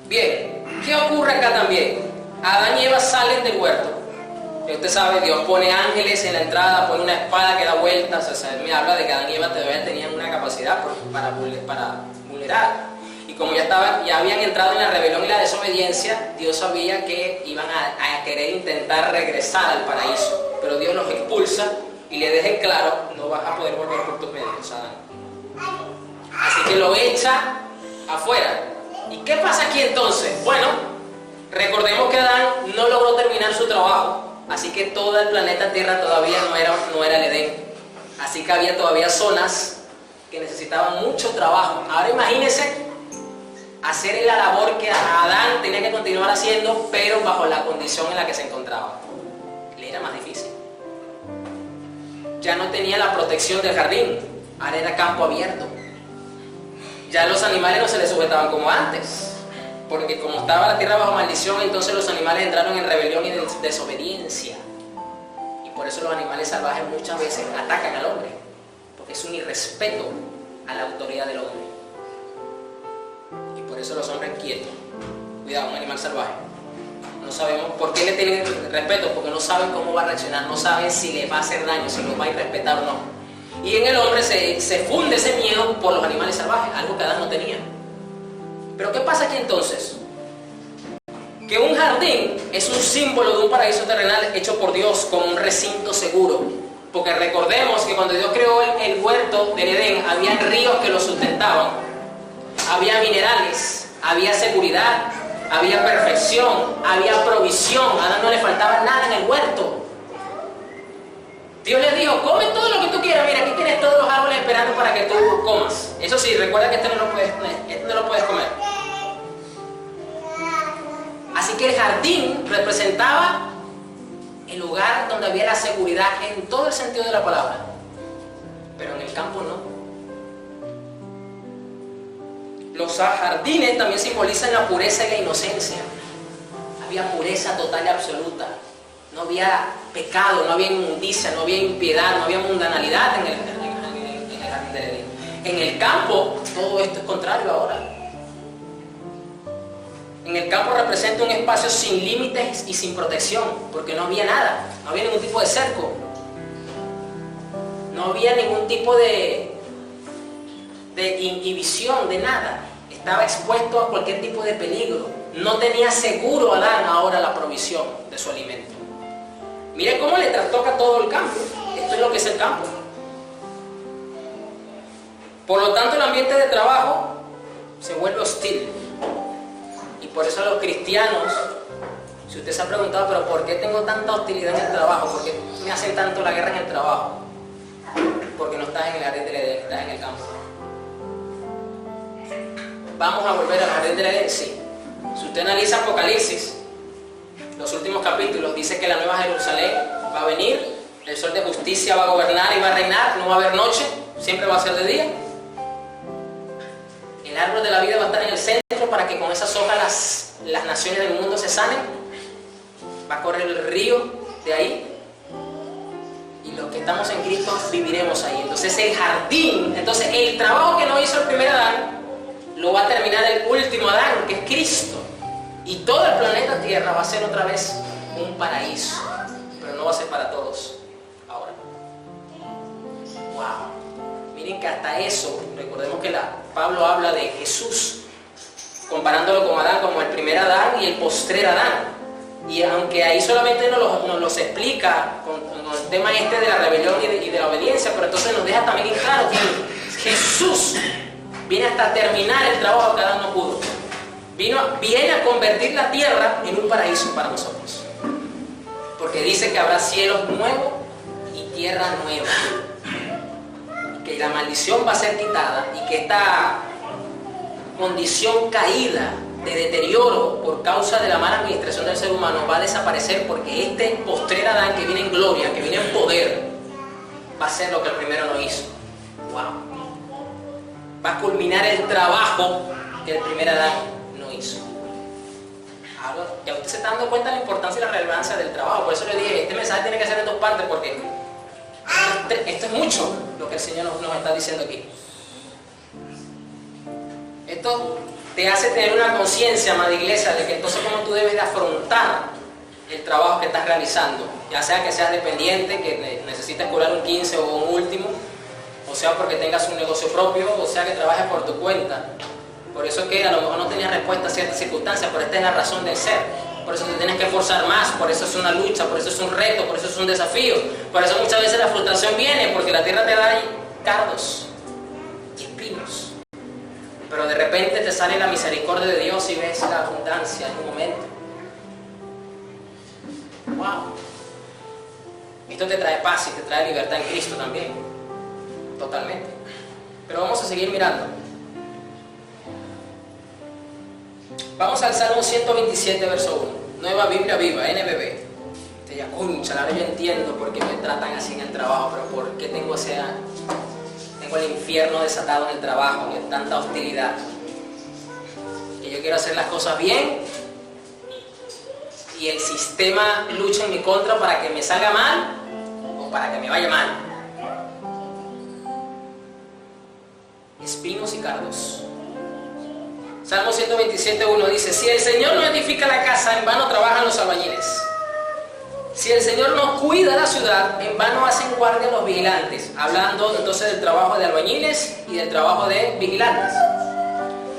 Bien, ¿qué ocurre acá también? Adán y Eva salen del huerto. Y usted sabe, Dios pone ángeles en la entrada, pone una espada que da vueltas. O sea, me habla de que Adán y Eva todavía tenían una capacidad para vulnerar. Y como ya habían entrado en la rebelión y la desobediencia, Dios sabía que iban a querer intentar regresar al paraíso. Pero Dios los expulsa y le deja en claro, no vas a poder volver por tus medios, Adán. Así que lo echa afuera. ¿Y qué pasa aquí entonces? Bueno, recordemos que Adán no logró terminar su trabajo, así que todo el planeta Tierra todavía no era el Edén. Así que había todavía zonas que necesitaban mucho trabajo. Ahora imagínense hacer la labor que Adán tenía que continuar haciendo, pero bajo la condición en la que se encontraba. Le era más difícil. Ya no tenía la protección del jardín, ahora era campo abierto. Ya los animales no se les sujetaban como antes, porque como estaba la tierra bajo maldición, entonces los animales entraron en rebelión y desobediencia. Y por eso los animales salvajes muchas veces atacan al hombre, porque es un irrespeto a la autoridad del hombre. Y por eso los hombres quietos. Cuidado, un animal salvaje. No sabemos por qué le tienen respeto, porque no saben cómo va a reaccionar, no saben si le va a hacer daño, si lo va a irrespetar o no. Y en el hombre se funde ese miedo por los animales salvajes, algo que Adán no tenía. Pero ¿qué pasa aquí entonces? Que un jardín es un símbolo de un paraíso terrenal hecho por Dios como un recinto seguro. Porque recordemos que cuando Dios creó el huerto del Edén, había ríos que lo sustentaban, había minerales, había seguridad, había perfección, había provisión. A Adán no le faltaba nada en el huerto. Dios les dijo, come todo lo que tú quieras, mira, aquí tienes todos los árboles esperando para que tú comas. Eso sí, recuerda que este no lo puedes comer. Así que el jardín representaba el lugar donde había la seguridad en todo el sentido de la palabra. Pero en el campo no. Los jardines también simbolizan la pureza y la inocencia. Había pureza total y absoluta. No había pecado, no había inmundicia, no había impiedad, no había mundanalidad en el jardín del Edén. En el campo, todo esto es contrario ahora. En el campo representa un espacio sin límites y sin protección, porque no había nada, no había ningún tipo de cerco, no había ningún tipo de inhibición, de nada. Estaba expuesto a cualquier tipo de peligro. No tenía seguro Adán ahora la provisión de su alimento. Mire cómo le trastoca todo el campo. Esto es lo que es el campo. Por lo tanto, el ambiente de trabajo se vuelve hostil. Y por eso a los cristianos, si usted se ha preguntado, pero ¿por qué tengo tanta hostilidad en el trabajo? ¿Por qué me hacen tanto la guerra en el trabajo? Porque no estás en el jardín del Edén, estás en el campo. vamos a volver al jardín del Edén, sí. Si usted analiza Apocalipsis, los últimos capítulos, dice que la nueva Jerusalén va a venir, el sol de justicia va a gobernar y va a reinar, no va a haber noche, siempre va a ser de día. El árbol de la vida va a estar en el centro para que con esas hojas las naciones del mundo se sanen. Va a correr el río de ahí. Y los que estamos en Cristo viviremos ahí. Entonces el jardín, entonces el trabajo que no hizo el primer Adán, lo va a terminar el último Adán, que es Cristo. Y todo el planeta Tierra va a ser otra vez un paraíso. Pero no va a ser para todos ahora. ¡Wow! Miren que hasta eso, recordemos que Pablo habla de Jesús, comparándolo con Adán como el primer Adán y el postrer Adán. Y aunque ahí solamente nos los explica con el tema este de la rebelión y de la obediencia, pero entonces nos deja también claro que Jesús viene hasta terminar el trabajo que Adán no pudo. Viene a convertir la tierra en un paraíso para nosotros. Porque dice que habrá cielos nuevos y tierra nueva. Que la maldición va a ser quitada y que esta condición caída de deterioro por causa de la mala administración del ser humano va a desaparecer, porque este postrer Adán que viene en gloria, que viene en poder, va a ser lo que el primero no hizo. ¡Wow! Va a culminar el trabajo que el primer Adán no hizo. Ahora, ya usted se está dando cuenta de la importancia y la relevancia del trabajo. Por eso le dije, este mensaje tiene que ser en dos partes, porque esto es mucho lo que el Señor nos está diciendo aquí. Esto te hace tener una conciencia, amada iglesia, de que entonces cómo tú debes de afrontar el trabajo que estás realizando, ya sea que seas dependiente, que necesites cobrar un 15 o un último, o sea porque tengas un negocio propio, o sea que trabajes por tu cuenta. Por eso es que a lo mejor no tenías respuesta a ciertas circunstancias, pero esta es la razón del ser. Por eso te tienes que esforzar más, por eso es una lucha, por eso es un reto, por eso es un desafío. Por eso muchas veces la frustración viene, porque la tierra te da cardos y espinos. Pero de repente te sale la misericordia de Dios y ves la abundancia en un momento. ¡Wow! Esto te trae paz y te trae libertad en Cristo también. Totalmente. Pero vamos a seguir mirando. Vamos al Salmo 127, verso 1. Nueva Biblia Viva, NBB. Te diga, concha, ahora yo entiendo por qué me tratan así en el trabajo, pero por qué tengo el infierno desatado en el trabajo, en tanta hostilidad. Que yo quiero hacer las cosas bien y el sistema lucha en mi contra para que me salga mal o para que me vaya mal. Espinos y cardos. Salmo 127:1 dice: si el Señor no edifica la casa, en vano trabajan los albañiles. Si el Señor no cuida la ciudad, en vano hacen guardia los vigilantes. Hablando entonces del trabajo de albañiles y del trabajo de vigilantes.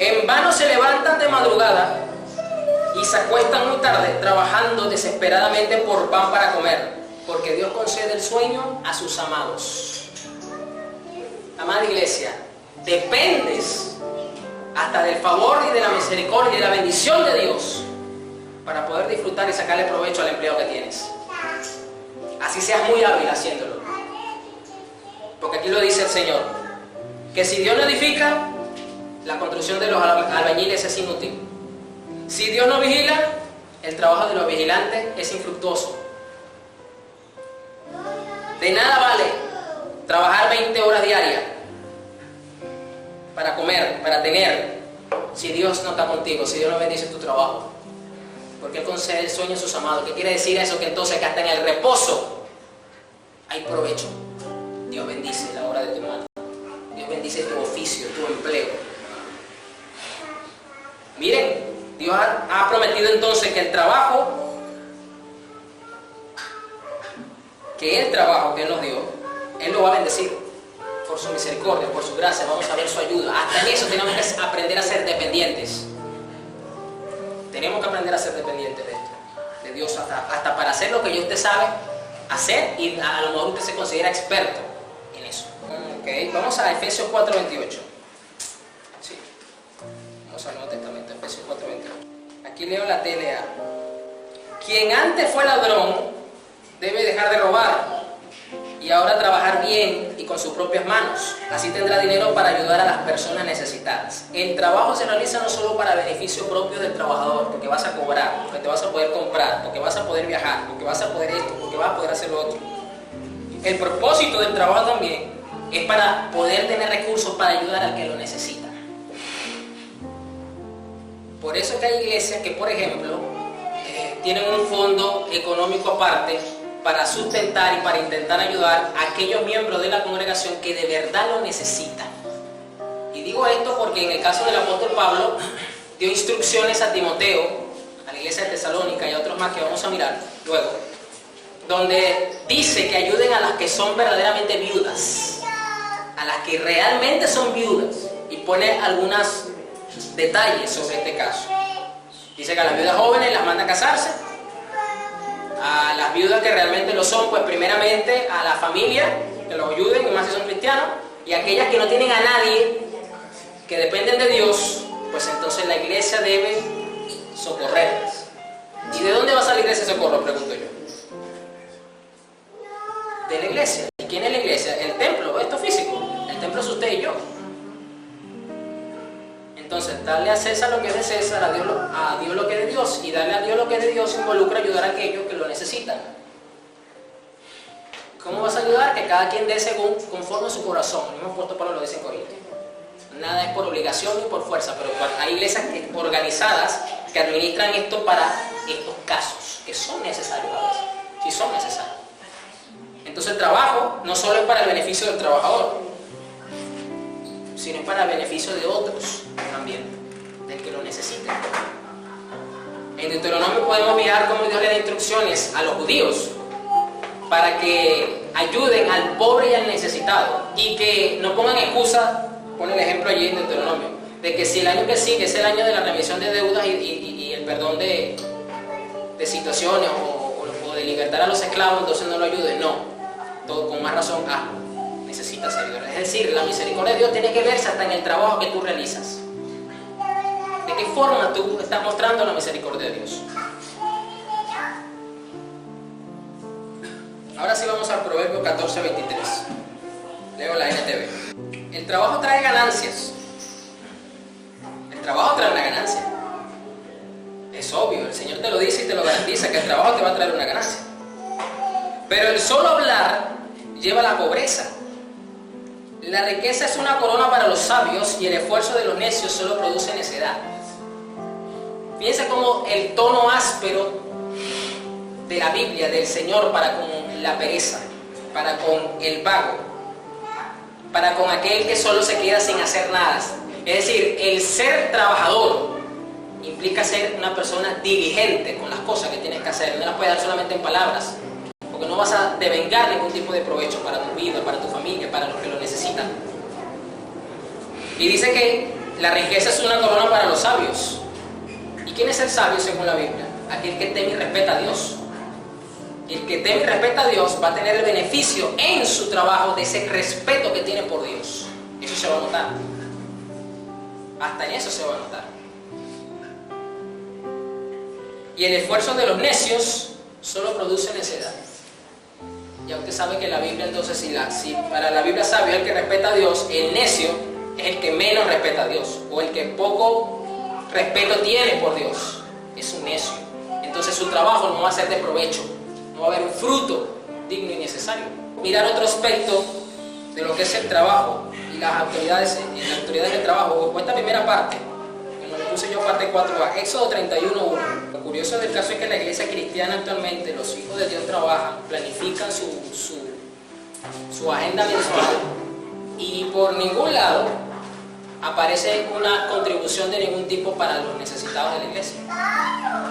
En vano se levantan de madrugada y se acuestan muy tarde, trabajando desesperadamente por pan para comer, porque Dios concede el sueño a sus amados. Amada iglesia, dependes hasta del favor y de la misericordia y de la bendición de Dios para poder disfrutar y sacarle provecho al empleo que tienes. Así seas muy hábil haciéndolo. Porque aquí lo dice el Señor, que si Dios no edifica, la construcción de los albañiles es inútil. Si Dios no vigila, el trabajo de los vigilantes es infructuoso. De nada vale trabajar 20 horas diarias para comer, para tener, si Dios no está contigo, si Dios no bendice tu trabajo. Porque Él concede el sueño a sus amados. ¿Qué quiere decir eso? Que entonces que hasta en el reposo hay provecho. Dios bendice la obra de tu mano. Dios bendice tu oficio, tu empleo. Miren, Dios ha prometido entonces que el trabajo que Él nos dio, Él lo va a bendecir por su misericordia, por su gracia. Vamos a ver su ayuda. Hasta en eso tenemos que aprender a ser dependientes. Tenemos que aprender a ser dependientes de esto, de Dios, hasta para hacer lo que ya usted sabe hacer, y a lo mejor usted se considera experto en eso. Okay. Vamos a Efesios 4:28. Sí. Vamos al Nuevo Testamento, Efesios 4:28. Aquí leo la TLA. Quien antes fue ladrón debe dejar de robar y ahora trabajar bien y con sus propias manos. Así tendrá dinero para ayudar a las personas necesitadas. El trabajo se realiza no solo para beneficio propio del trabajador, porque vas a cobrar, porque te vas a poder comprar, porque vas a poder viajar, porque vas a poder esto, porque vas a poder hacer lo otro. El propósito del trabajo también es para poder tener recursos para ayudar al que lo necesita. Por eso es que hay iglesias que, por ejemplo, tienen un fondo económico aparte para sustentar y para intentar ayudar a aquellos miembros de la congregación que de verdad lo necesitan. Y digo esto porque en el caso del apóstol Pablo dio instrucciones a Timoteo, a la iglesia de Tesalónica y a otros más que vamos a mirar luego, donde dice que ayuden a las que son verdaderamente viudas, a las que realmente son viudas, y pone algunos detalles sobre este caso. Dice que a las viudas jóvenes las manda a casarse, a las viudas que realmente lo son, pues primeramente a la familia, que los ayuden, y más si son cristianos, y aquellas que no tienen a nadie, que dependen de Dios, pues entonces la iglesia debe socorrerlas. ¿Y de dónde va a salir ese socorro?, pregunto yo. De la iglesia. ¿Y quién es la iglesia? El templo, esto físico. El templo es usted y yo. Entonces, darle a César lo que es de César, a Dios lo que es de Dios, y darle a Dios lo que es de Dios involucra ayudar a aquellos que lo necesitan. ¿Cómo vas a ayudar? Que cada quien dé según, conforme a su corazón. El mismo apóstol Pablo lo dice en Corintios. Nada es por obligación ni por fuerza, pero hay iglesias organizadas que administran esto para estos casos, que son necesarios a veces. Sí son necesarios. Entonces el trabajo no solo es para el beneficio del trabajador, sino es para el beneficio de otros también, del que lo necesite. En Deuteronomio podemos mirar cómo Dios le da instrucciones a los judíos para que ayuden al pobre y al necesitado, y que no pongan excusa. Pone el ejemplo allí en Deuteronomio, de que si el año que sigue es el año de la remisión de deudas y el perdón de situaciones o de libertar a los esclavos, entonces no lo ayuden. No, todo con más razón necesitas ayudar. Es decir, la misericordia de Dios tiene que verse hasta en el trabajo que tú realizas. ¿De qué forma tú estás mostrando la misericordia de Dios? Ahora sí vamos al Proverbio 14:23. Leo la NTV. El trabajo trae ganancias. El trabajo trae una ganancia. Es obvio, el Señor te lo dice y te lo garantiza, que el trabajo te va a traer una ganancia. Pero el solo hablar lleva a la pobreza. La riqueza es una corona para los sabios y el esfuerzo de los necios solo produce necedad. Fíjense cómo el tono áspero de la Biblia, del Señor para con la pereza, para con el vago, para con aquel que solo se queda sin hacer nada. Es decir, el ser trabajador implica ser una persona diligente con las cosas que tienes que hacer. No las puedes dar solamente en palabras, porque no vas a devengar ningún tipo de provecho para tu vida, para tu familia, para los que lo necesitan. Y dice que la riqueza es una corona para los sabios. ¿Y quién es el sabio según la Biblia? Aquel que teme y respeta a Dios. Y el que teme y respeta a Dios va a tener el beneficio en su trabajo de ese respeto que tiene por Dios. Eso se va a notar. Hasta en eso se va a notar. Y el esfuerzo de los necios solo produce necedad. Ya usted sabe que la Biblia, entonces, si para la Biblia sabio es el que respeta a Dios, el necio es el que menos respeta a Dios, o el que poco respeto tiene por Dios. Es un necio. Entonces su trabajo no va a ser de provecho. No va a haber un fruto digno y necesario. Mirar otro aspecto de lo que es el trabajo y las autoridades del trabajo. Esta primera parte, como le puse yo parte 4a, Éxodo 31:1. Lo curioso del caso es que la iglesia cristiana actualmente, los hijos de Dios trabajan, planifican su agenda mensual, y por ningún lado aparece una contribución de ningún tipo para los necesitados de la iglesia.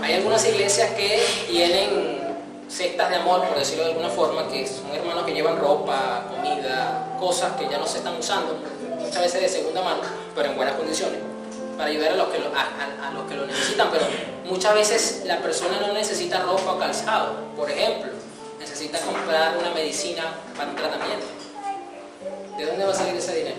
Hay algunas iglesias que tienen sectas de amor, por decirlo de alguna forma, que son hermanos que llevan ropa, comida, cosas que ya no se están usando, muchas veces de segunda mano, pero en buenas condiciones, para ayudar a los que lo necesitan. Pero muchas veces la persona no necesita ropa o calzado, por ejemplo, necesita comprar una medicina para un tratamiento. ¿De dónde va a salir ese dinero?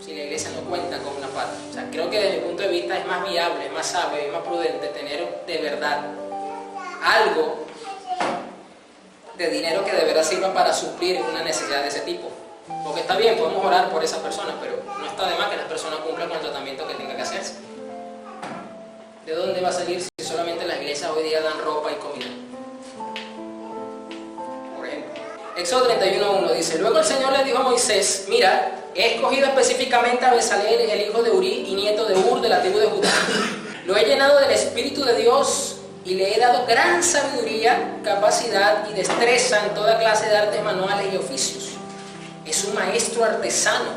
Si la iglesia no cuenta con una parte. O sea, creo que desde mi punto de vista es más viable, es más sabio, es más prudente tener de verdad algo de dinero que de verdad sirva para suplir una necesidad de ese tipo. Porque está bien, podemos orar por esa persona, pero no está de más que la persona cumpla con el tratamiento que tenga que hacerse. ¿De dónde va a salir si solamente las iglesias hoy día dan ropa y comida? Por ejemplo, Éxodo 31:1 dice: luego el Señor le dijo a Moisés: mira, he escogido específicamente a Bezaleel, el hijo de Uri y nieto de Ur, de la tribu de Judá. Lo he llenado del Espíritu de Dios y le he dado gran sabiduría, capacidad y destreza en toda clase de artes manuales y oficios. Es un maestro artesano,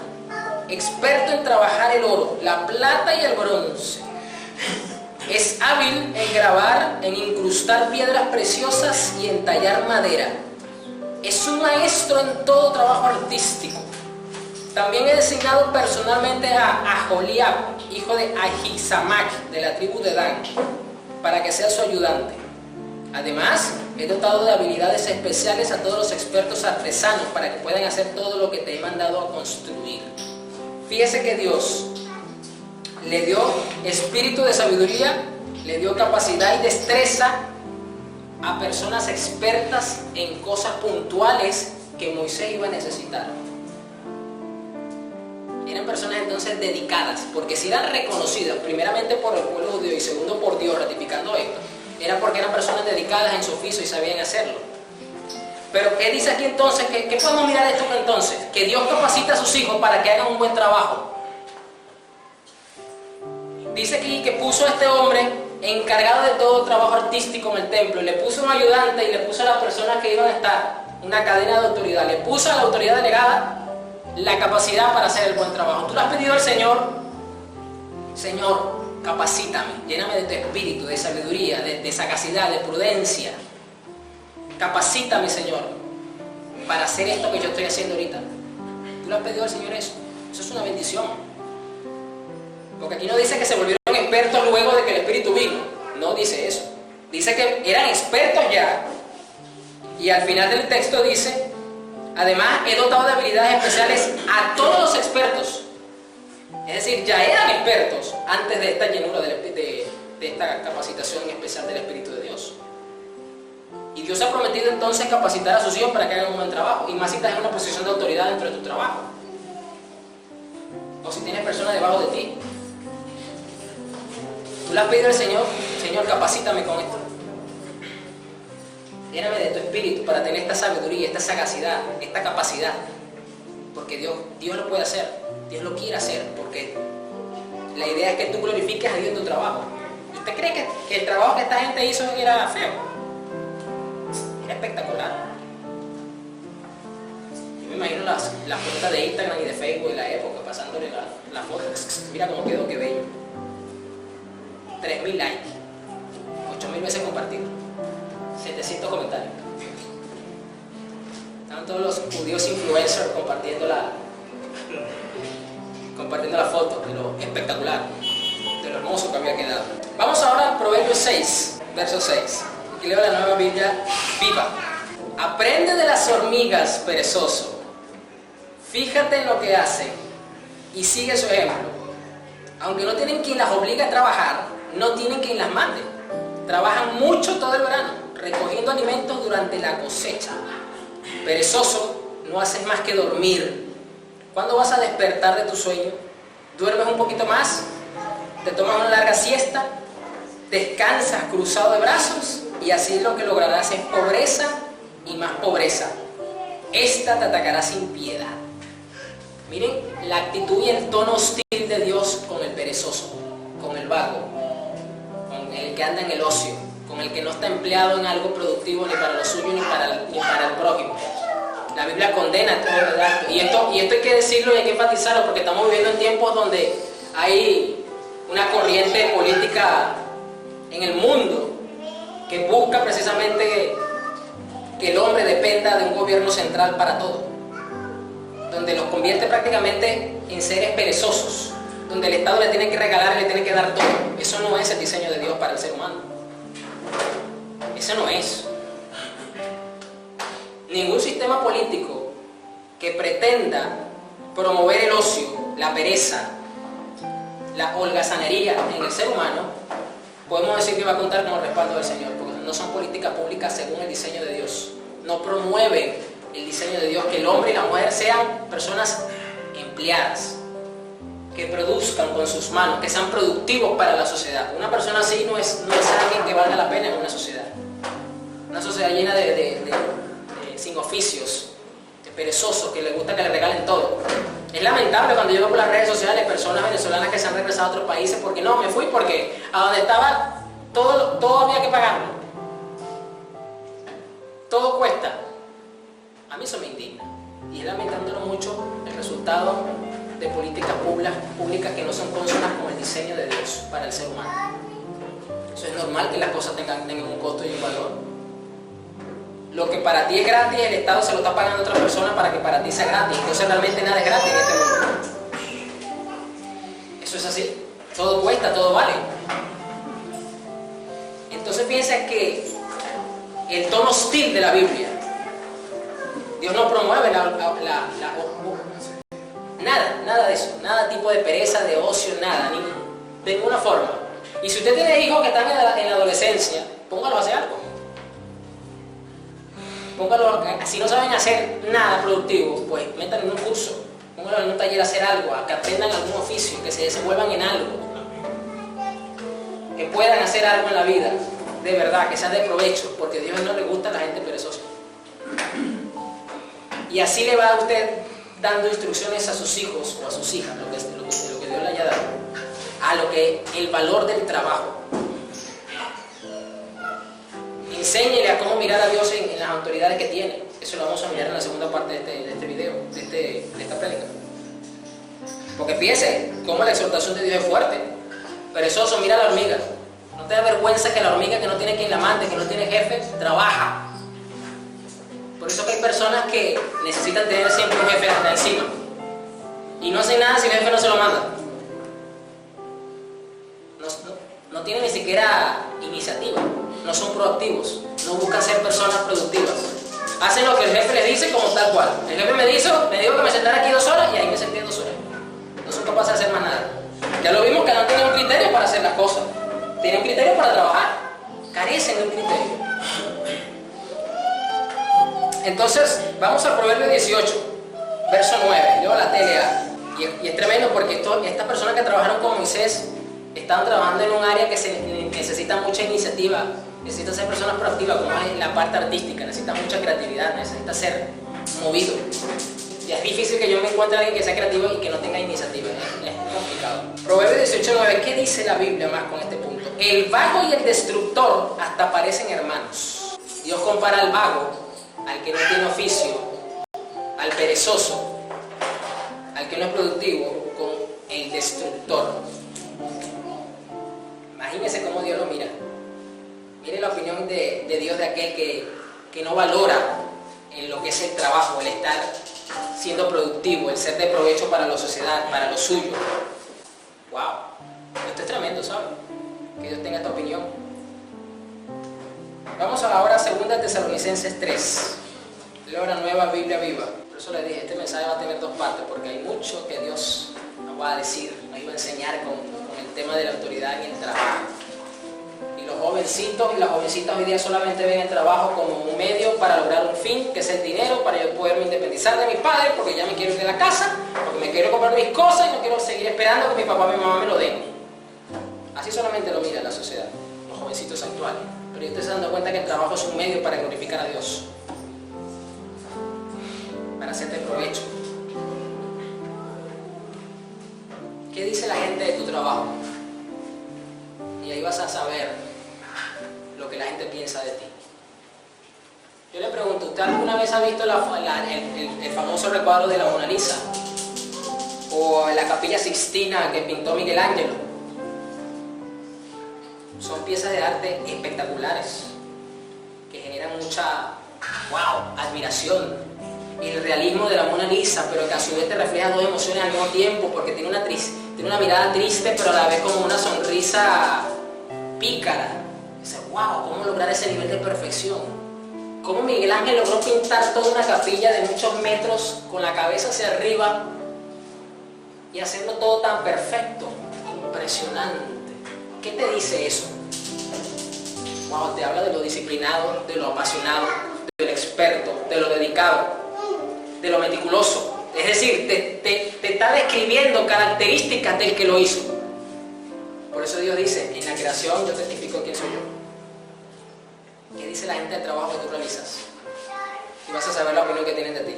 experto en trabajar el oro, la plata y el bronce. Es hábil en grabar, en incrustar piedras preciosas y en tallar madera. Es un maestro en todo trabajo artístico. También he designado personalmente a Aholiab, hijo de Ahisamac, de la tribu de Dan, para que sea su ayudante. Además, he dotado de habilidades especiales a todos los expertos artesanos para que puedan hacer todo lo que te he mandado a construir. Fíjese que Dios le dio espíritu de sabiduría, le dio capacidad y destreza a personas expertas en cosas puntuales que Moisés iba a necesitar. Eran personas entonces dedicadas, porque si eran reconocidas, primeramente por el pueblo judío y segundo por Dios ratificando esto, era porque eran personas dedicadas en su oficio y sabían hacerlo. Pero ¿qué dice aquí entonces? ¿Qué podemos mirar de esto entonces? Que Dios capacita a sus hijos para que hagan un buen trabajo. Dice aquí que puso a este hombre encargado de todo trabajo artístico en el templo, le puso un ayudante y le puso a las personas que iban a estar una cadena de autoridad, le puso a la autoridad delegada la capacidad para hacer el buen trabajo. Tú le has pedido al Señor: Señor, capacítame, lléname de tu espíritu, de sabiduría, de sagacidad, de prudencia. Capacítame, Señor, para hacer esto que yo estoy haciendo ahorita. ¿Tú le has pedido al Señor eso? Eso es una bendición. Porque aquí no dice que se volvieron expertos luego de que el Espíritu vino. No dice eso. Dice que eran expertos ya. Y al final del texto dice: además, he dotado de habilidades especiales a todos los expertos. Es decir, ya eran expertos antes de esta llenura de esta capacitación especial del Espíritu de Dios. Y Dios ha prometido entonces capacitar a sus hijos para que hagan un buen trabajo. Y más si estás en una posición de autoridad dentro de tu trabajo. O si tienes personas debajo de ti. Tú le has pedido al Señor: Señor, capacítame con esto. Lléname de tu espíritu para tener esta sabiduría, esta sagacidad, esta capacidad. Porque Dios lo puede hacer, Dios lo quiere hacer, porque la idea es que tú glorifiques a Dios en tu trabajo. ¿Y usted cree que el trabajo que esta gente hizo era feo? Era espectacular. Yo me imagino las cuentas de Instagram y de Facebook de la época, pasándole las fotos. Mira cómo quedó, qué bello. 3.000 likes, 8.000 veces compartido, 700 comentarios. Estaban todos los judíos influencers compartiendo la foto de lo espectacular, de lo hermoso que había quedado. Vamos ahora a Proverbios 6, verso 6. Aquí leo la Nueva Biblia Viva. Aprende de las hormigas, perezoso. Fíjate en lo que hacen y sigue su ejemplo. Aunque no tienen quien las obligue a trabajar, no tienen quien las mande. Trabajan mucho todo el verano, recogiendo alimentos durante la cosecha. Perezoso, no haces más que dormir. ¿Cuándo vas a despertar de tu sueño? ¿Duermes un poquito más? ¿Te tomas una larga siesta? ¿Descansas cruzado de brazos? Y así lo que lograrás es pobreza y más pobreza. Esta te atacará sin piedad. Miren la actitud y el tono hostil de Dios con el perezoso, con el vago, con el que anda en el ocio, con el que no está empleado en algo productivo ni para lo suyo ni para el prójimo. La Biblia condena todo, ¿verdad? Y esto hay que decirlo y hay que enfatizarlo porque estamos viviendo en tiempos donde hay una corriente política en el mundo que busca precisamente que el hombre dependa de un gobierno central para todo, donde los convierte prácticamente en seres perezosos, donde el Estado le tiene que regalar, le tiene que dar todo. Eso no es el diseño de Dios para el ser humano. Eso no es. Ningún sistema político que pretenda promover el ocio, la pereza, la holgazanería en el ser humano, podemos decir que va a contar con el respaldo del Señor, porque no son políticas públicas según el diseño de Dios. no promueven el diseño de Dios, que el hombre y la mujer sean personas empleadas, que produzcan con sus manos, que sean productivos para la sociedad. Una persona así no es alguien que valga la pena en una sociedad. Una sociedad llena de sin oficios, de perezosos, que les gusta que le regalen todo. Es lamentable cuando yo veo por las redes sociales personas venezolanas que se han regresado a otros países porque no, me fui porque a donde estaba todo había que pagarlo. Todo cuesta. A mí eso me indigna. Y es lamentándolo mucho el resultado de políticas públicas que no son consonas con el diseño de Dios para el ser humano. Eso es normal que las cosas tengan un costo y un valor. Lo que para ti es gratis, el Estado se lo está pagando a otra persona para que para ti sea gratis. Entonces realmente nada es gratis en este mundo. Eso es así. Todo cuesta, todo vale. Entonces piensa que el tono hostil de la Biblia, Dios no promueve nada de eso, nada tipo de pereza, de ocio, nada, de ninguna forma. Y si usted tiene hijos que están en la adolescencia, póngalo a hacer algo. Póngalo, si no saben hacer nada productivo, pues métanlo en un curso, póngalo en un taller a hacer algo, a que aprendan algún oficio, que se desenvuelvan en algo, que puedan hacer algo en la vida, de verdad, que sea de provecho, porque a Dios no le gusta a la gente perezosa. Y así le va a usted dando instrucciones a sus hijos o a sus hijas, lo que Dios le haya dado, a lo que el valor del trabajo. Enséñele a cómo mirar a Dios en las autoridades que tiene. Eso lo vamos a mirar en la segunda parte de este video, de esta prédica. Porque piense cómo la exhortación de Dios es fuerte. Perezoso, mira a la hormiga. No te da vergüenza que la hormiga que no tiene quien la mande, que no tiene jefe, trabaja. Por eso que hay personas que necesitan tener siempre un jefe hasta encima. Y no hacen nada si el jefe no se lo manda. No tienen ni siquiera iniciativa. No son proactivos. No buscan ser personas productivas. Hacen lo que el jefe les dice como tal cual. El jefe me dijo que me sentara aquí 2 horas y ahí me senté 2 horas. No son capaces de hacer más nada. Ya lo vimos que no tienen un criterio para hacer las cosas. Tienen un criterio para trabajar. Carecen de un criterio. Entonces, vamos al Proverbio 18, verso 9. Yo la TLA. Y es tremendo porque estas personas que trabajaron con Moisés estaban trabajando en un área que se necesita mucha iniciativa. Necesita ser personas proactivas, como es la parte artística. Necesita mucha creatividad, necesita ser movido. Y es difícil que yo me encuentre a alguien que sea creativo y que no tenga iniciativa. Es complicado. Proverbio 18, 9. ¿Qué dice la Biblia más con este punto? El vago y el destructor hasta parecen hermanos. Dios compara al vago, al que no tiene oficio, al perezoso, al que no es productivo, con el destructor. Imagínense cómo Dios lo mira. Mire la opinión de Dios de aquel que no valora en lo que es el trabajo, el estar siendo productivo, el ser de provecho para la sociedad, para lo suyo. ¡Wow! Esto es tremendo, ¿sabes? Que Dios tenga esta opinión. Vamos ahora a 2 Tesalonicenses 3. Leo la Nueva Biblia Viva. Por eso les dije, este mensaje va a tener 2 partes, porque hay mucho que Dios nos va a decir, nos iba a enseñar con el tema de la autoridad en el trabajo. Y los jovencitos y las jovencitas hoy día solamente ven el trabajo como un medio para lograr un fin, que es el dinero, para yo poderme independizar de mis padres, porque ya me quiero ir de la casa, porque me quiero comprar mis cosas y no quiero seguir esperando que mi papá y mi mamá me lo den. Así solamente lo mira la sociedad, los jovencitos actuales. Pero ustedes se dan cuenta que el trabajo es un medio para glorificar a Dios, para hacerte provecho. ¿Qué dice la gente de tu trabajo? Y ahí vas a saber lo que la gente piensa de ti. Yo le pregunto, ¿usted alguna vez ha visto el famoso recuadro de la Mona Lisa? ¿O la Capilla Sixtina que pintó Miguel Ángel? Son piezas de arte espectaculares que generan mucha admiración. Y el realismo de la Mona Lisa, pero que a su vez te refleja 2 emociones al mismo tiempo, porque tiene una mirada triste, pero a la vez como una sonrisa pícara. Dice, wow, ¿cómo lograr ese nivel de perfección? ¿Cómo Miguel Ángel logró pintar toda una capilla de muchos metros con la cabeza hacia arriba y hacerlo todo tan perfecto? Impresionante. ¿Qué te dice eso? Wow, te habla de lo disciplinado, de lo apasionado, del experto, de lo dedicado, de lo meticuloso. Es decir, te está describiendo características del que lo hizo. Por eso Dios dice, en la creación yo testifico quién soy yo. ¿Qué dice la gente del trabajo que tú realizas? Y vas a saber la opinión que tienen de ti.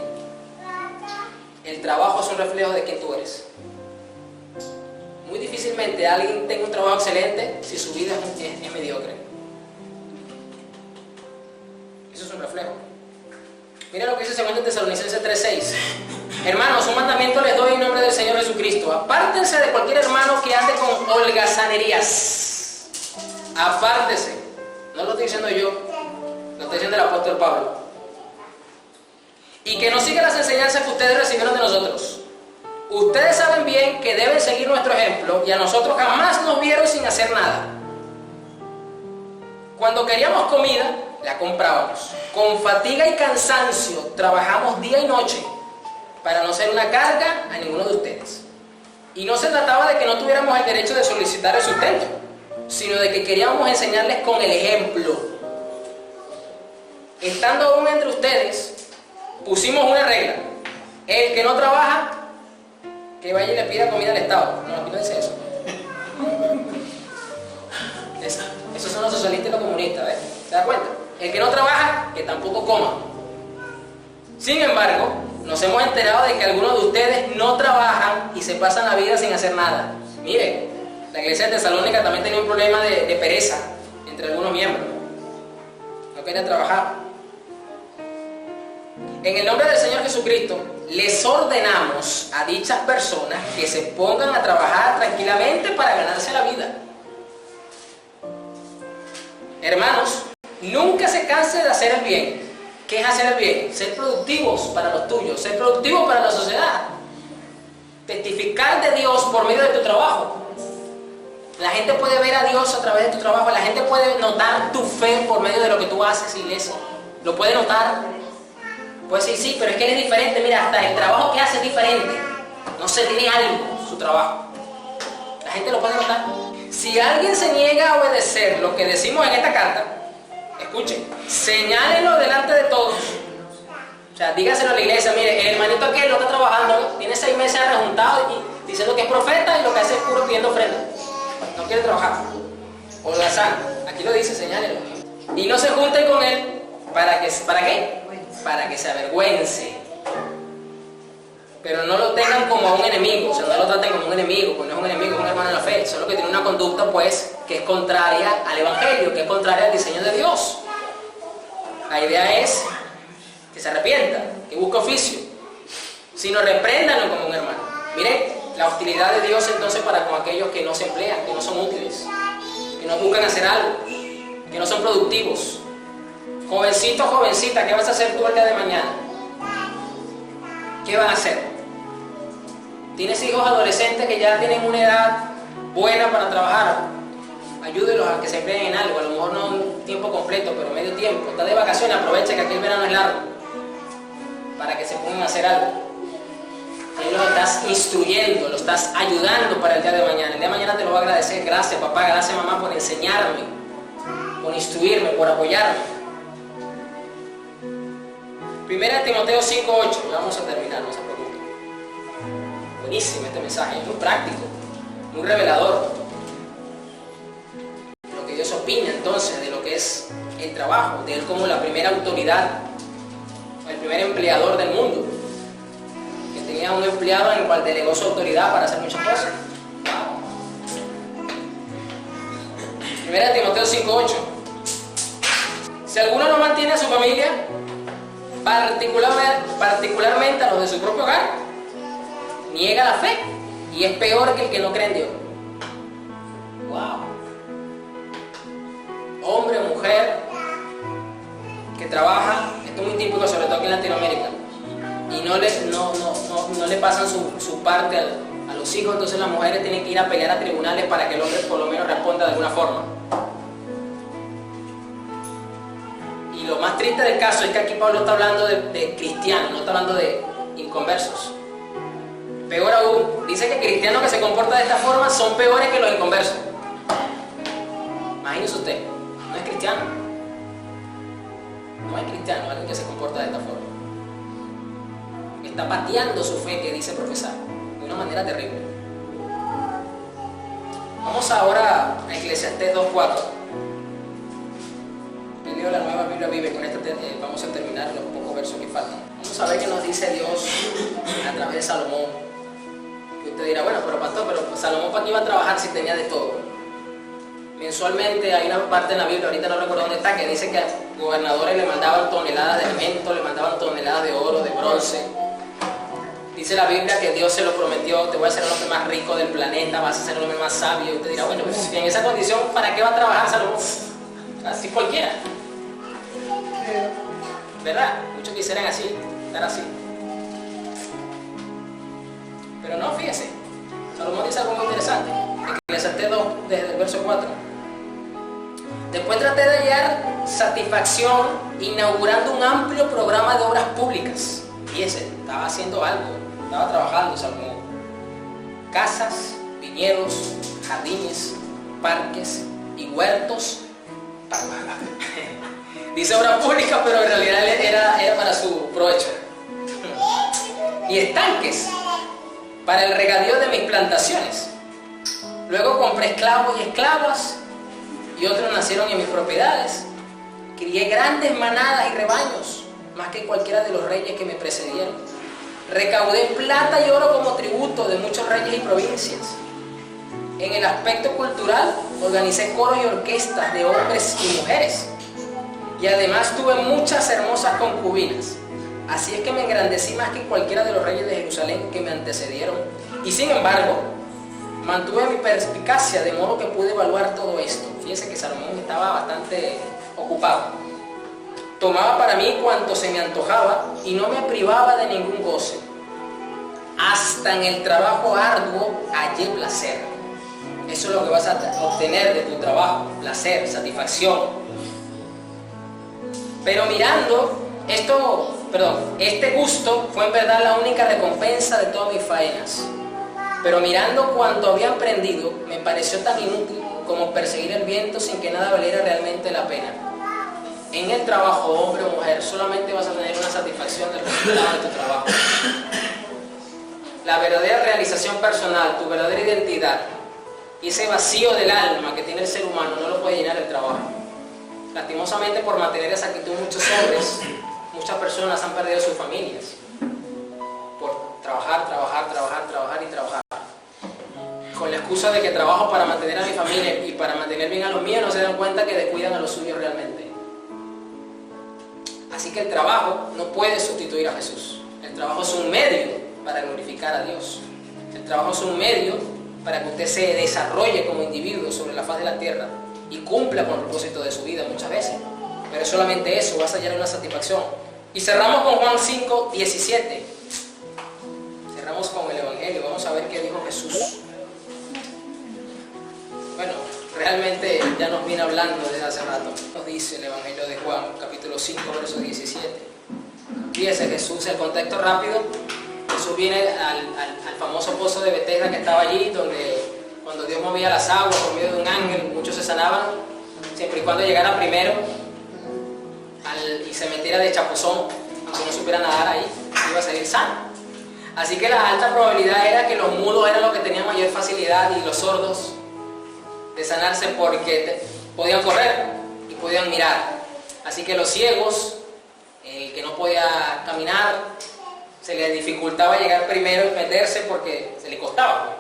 El trabajo es un reflejo de quién tú eres. Muy difícilmente alguien tenga un trabajo excelente si su vida es mediocre. Eso es un reflejo. Mira lo que dice 2 Tesalonicenses 3:6. Hermanos, un mandamiento les doy en nombre del Señor Jesucristo. Apártense de cualquier hermano que ande con holgazanerías. Apártese. No lo estoy diciendo yo, lo está diciendo el apóstol Pablo. Y que no siga las enseñanzas que ustedes recibieron de nosotros. Ustedes saben bien que deben seguir nuestro ejemplo y a nosotros jamás nos vieron sin hacer nada. Cuando queríamos comida, la comprábamos. Con fatiga y cansancio trabajamos día y noche para no ser una carga a ninguno de ustedes. Y no se trataba de que no tuviéramos el derecho de solicitar el sustento, sino de que queríamos enseñarles con el ejemplo. Estando aún entre ustedes, pusimos una regla. El que no trabaja, que vaya y le pida comida al Estado. No, aquí no dice eso. Esos son los socialistas y los comunistas, ¿ves? ¿Te das cuenta? El que no trabaja, que tampoco coma. Sin embargo, nos hemos enterado de que algunos de ustedes no trabajan y se pasan la vida sin hacer nada. Miren, la iglesia de Tesalónica también tenía un problema de pereza entre algunos miembros. No querían trabajar. En el nombre del Señor Jesucristo, les ordenamos a dichas personas que se pongan a trabajar tranquilamente para ganarse la vida. Hermanos, nunca se canse de hacer el bien. ¿Qué es hacer el bien? Ser productivos para los tuyos, ser productivos para la sociedad. Testificar de Dios por medio de tu trabajo. La gente puede ver a Dios a través de tu trabajo. La gente puede notar tu fe por medio de lo que tú haces, iglesia. Lo puede notar. Puede decir, sí, pero es que él es diferente. Mira, hasta el trabajo que hace es diferente. No sé, tiene algo su trabajo. La gente lo puede notar. Si alguien se niega a obedecer lo que decimos en esta carta, escuchen, señálenlo delante de todos. O sea, dígaselo a la iglesia, mire, el hermanito aquel no está trabajando, tiene 6 meses rejuntado y diciendo que es profeta y lo que hace es puro pidiendo ofrenda. No quiere trabajar. Holgazán, aquí lo dice, señálenlo. Y no se junten con él, ¿para qué? Para que se avergüence. Pero no lo tengan como a un enemigo, o sea, no lo traten como un enemigo, porque no es un enemigo, es un hermano de la fe, solo que tiene una conducta, pues, que es contraria al evangelio, que es contraria al diseño de Dios. La idea es que se arrepienta, que busque oficio, sino repréndanlo como un hermano. Miren, la hostilidad de Dios entonces para con aquellos que no se emplean, que no son útiles, que no buscan hacer algo, que no son productivos. Jovencito, jovencita, ¿qué vas a hacer tú el día de mañana? ¿Qué van a hacer? ¿Tienes hijos adolescentes que ya tienen una edad buena para trabajar? Ayúdenlos a que se empleen en algo, a lo mejor no un tiempo completo, pero medio tiempo. Está de vacaciones, aprovecha que aquí el verano es largo, para que se pongan a hacer algo. Ahí los estás instruyendo, los estás ayudando para el día de mañana. El día de mañana te lo va a agradecer. Gracias papá, gracias mamá por enseñarme, por instruirme, por apoyarme. 1 Timoteo 5:8, ya vamos a terminar, no se preocupen. Buenísimo este mensaje, muy práctico, muy revelador. Lo que Dios opina entonces de lo que es el trabajo, de él como la primera autoridad, el primer empleador del mundo, que tenía un empleado en el cual delegó su autoridad para hacer muchas cosas. Wow. 1 Timoteo 5:8. Si alguno no mantiene a su familia, particularmente a los de su propio hogar, niega la fe y es peor que el que no cree en Dios. Wow. Hombre o mujer que trabaja, esto es muy típico sobre todo aquí en Latinoamérica, y no le pasan su parte a los hijos, entonces las mujeres tienen que ir a pelear a tribunales para que el hombre por lo menos responda de alguna forma. Y lo más triste del caso es que aquí Pablo está hablando de cristianos, no está hablando de inconversos. Peor aún, dice que cristianos que se comportan de esta forma son peores que los inconversos. Imagínese usted, no es cristiano. No hay cristiano, alguien que se comporta de esta forma. Está pateando su fe que dice profesar de una manera terrible. Vamos ahora a Eclesiastés 2:4. Leo la Nueva Biblia Vive, con esta vamos a terminar los pocos versos que faltan. Vamos a ver qué nos dice Dios a través de Salomón. Que usted dirá, bueno, pero pastor, pero Salomón ¿para qué iba a trabajar si tenía de todo? Mensualmente hay una parte en la Biblia, ahorita no recuerdo dónde está, que dice que a gobernadores le mandaban toneladas de alimentos, le mandaban toneladas de oro, de bronce. Dice la Biblia que Dios se lo prometió: te voy a hacer el hombre más rico del planeta, vas a ser el hombre más sabio. Y usted dirá, bueno, pues en esa condición, ¿para qué va a trabajar Salomón? Así cualquiera. ¿Verdad? Muchos quisieran así, estar así. Pero no, fíjese. Salomón dice algo muy interesante. Eclesiastés 2, desde el verso 4. Después traté de hallar satisfacción inaugurando un amplio programa de obras públicas. Fíjese, estaba haciendo algo, estaba trabajando Salomón. Casas, viñedos, jardines, parques y huertos. Dice obra pública, pero en realidad era para su provecho. Y estanques para el regadío de mis plantaciones. Luego compré esclavos y esclavas, y otros nacieron en mis propiedades. Crié grandes manadas y rebaños, más que cualquiera de los reyes que me precedieron. Recaudé plata y oro como tributo de muchos reyes y provincias. En el aspecto cultural, organicé coros y orquestas de hombres y mujeres. Y además tuve muchas hermosas concubinas. Así es que me engrandecí más que cualquiera de los reyes de Jerusalén que me antecedieron. Y sin embargo, mantuve mi perspicacia de modo que pude evaluar todo esto. Fíjense que Salomón estaba bastante ocupado. Tomaba para mí cuanto se me antojaba y no me privaba de ningún goce. Hasta en el trabajo arduo hallé placer. Eso es lo que vas a obtener de tu trabajo: placer, satisfacción. Pero mirando este gusto fue en verdad la única recompensa de todas mis faenas. Pero mirando cuanto había emprendido, me pareció tan inútil como perseguir el viento sin que nada valiera realmente la pena. En el trabajo, hombre o mujer, solamente vas a tener una satisfacción del resultado de tu trabajo. La verdadera realización personal, tu verdadera identidad y ese vacío del alma que tiene el ser humano no lo puede llenar el trabajo. Lastimosamente, por mantener esa actitud, muchos hombres, muchas personas han perdido sus familias por trabajar y trabajar. Con la excusa de que trabajo para mantener a mi familia y para mantener bien a los míos, no se dan cuenta que descuidan a los suyos realmente. Así que el trabajo no puede sustituir a Jesús. El trabajo es un medio para glorificar a Dios. El trabajo es un medio para que usted se desarrolle como individuo sobre la faz de la tierra y cumpla con el propósito de su vida muchas veces. Pero es solamente eso, vas a hallar una satisfacción. Y cerramos con Juan 5:17. Cerramos con el Evangelio. Vamos a ver qué dijo Jesús. Bueno, realmente ya nos viene hablando desde hace rato. Nos dice el Evangelio de Juan, capítulo 5, verso 17. Fíjese, Jesús, el contexto rápido. Jesús viene al famoso pozo de Betesda que estaba allí, donde cuando Dios movía las aguas por medio de un ángel, muchos se sanaban, siempre y cuando llegara primero y se metiera de chapuzón, aunque no supiera nadar ahí, iba a salir sano. Así que la alta probabilidad era que los mudos eran los que tenían mayor facilidad y los sordos de sanarse, porque podían correr y podían mirar. Así que los ciegos, el que no podía caminar, se le dificultaba llegar primero y meterse porque se le costaba.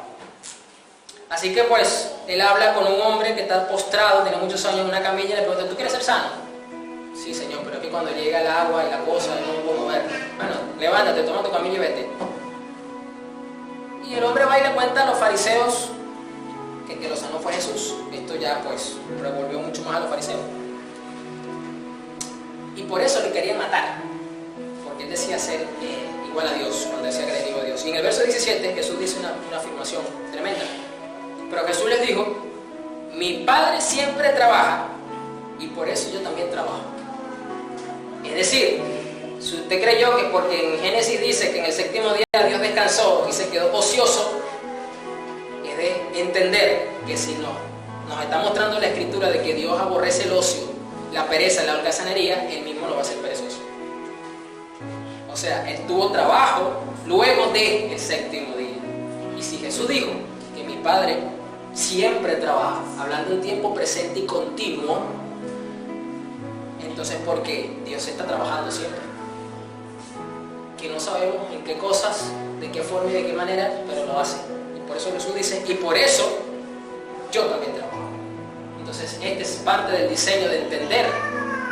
Así que pues él habla con un hombre que está postrado, tiene muchos años en una camilla, y le pregunta: ¿tú quieres ser sano? Sí, Señor, pero es que cuando llega el agua y la cosa no me puedo mover. Bueno, levántate, toma tu camilla y vete. Y el hombre va y le cuenta a los fariseos que lo sanó fue Jesús. Esto ya pues revolvió mucho más a los fariseos. Y por eso le querían matar, porque él decía ser igual a Dios, cuando decía que era igual a Dios. Y en el verso 17 Jesús dice una afirmación tremenda. Pero Jesús les dijo: mi Padre siempre trabaja y por eso yo también trabajo. Es decir, si usted creyó que porque en Génesis dice que en el séptimo día Dios descansó y se quedó ocioso, es de entender que si nos está mostrando la Escritura de que Dios aborrece el ocio, la pereza, la holgazanería, Él mismo lo va a ser perezoso. O sea, Él tuvo trabajo luego del séptimo día. Y si Jesús dijo que mi Padre siempre trabaja, hablando de un tiempo presente y continuo, entonces porque Dios está trabajando siempre. Que no sabemos en qué cosas, de qué forma y de qué manera, pero lo hace. Y por eso Jesús dice, y por eso yo también trabajo. Entonces este es parte del diseño, de entender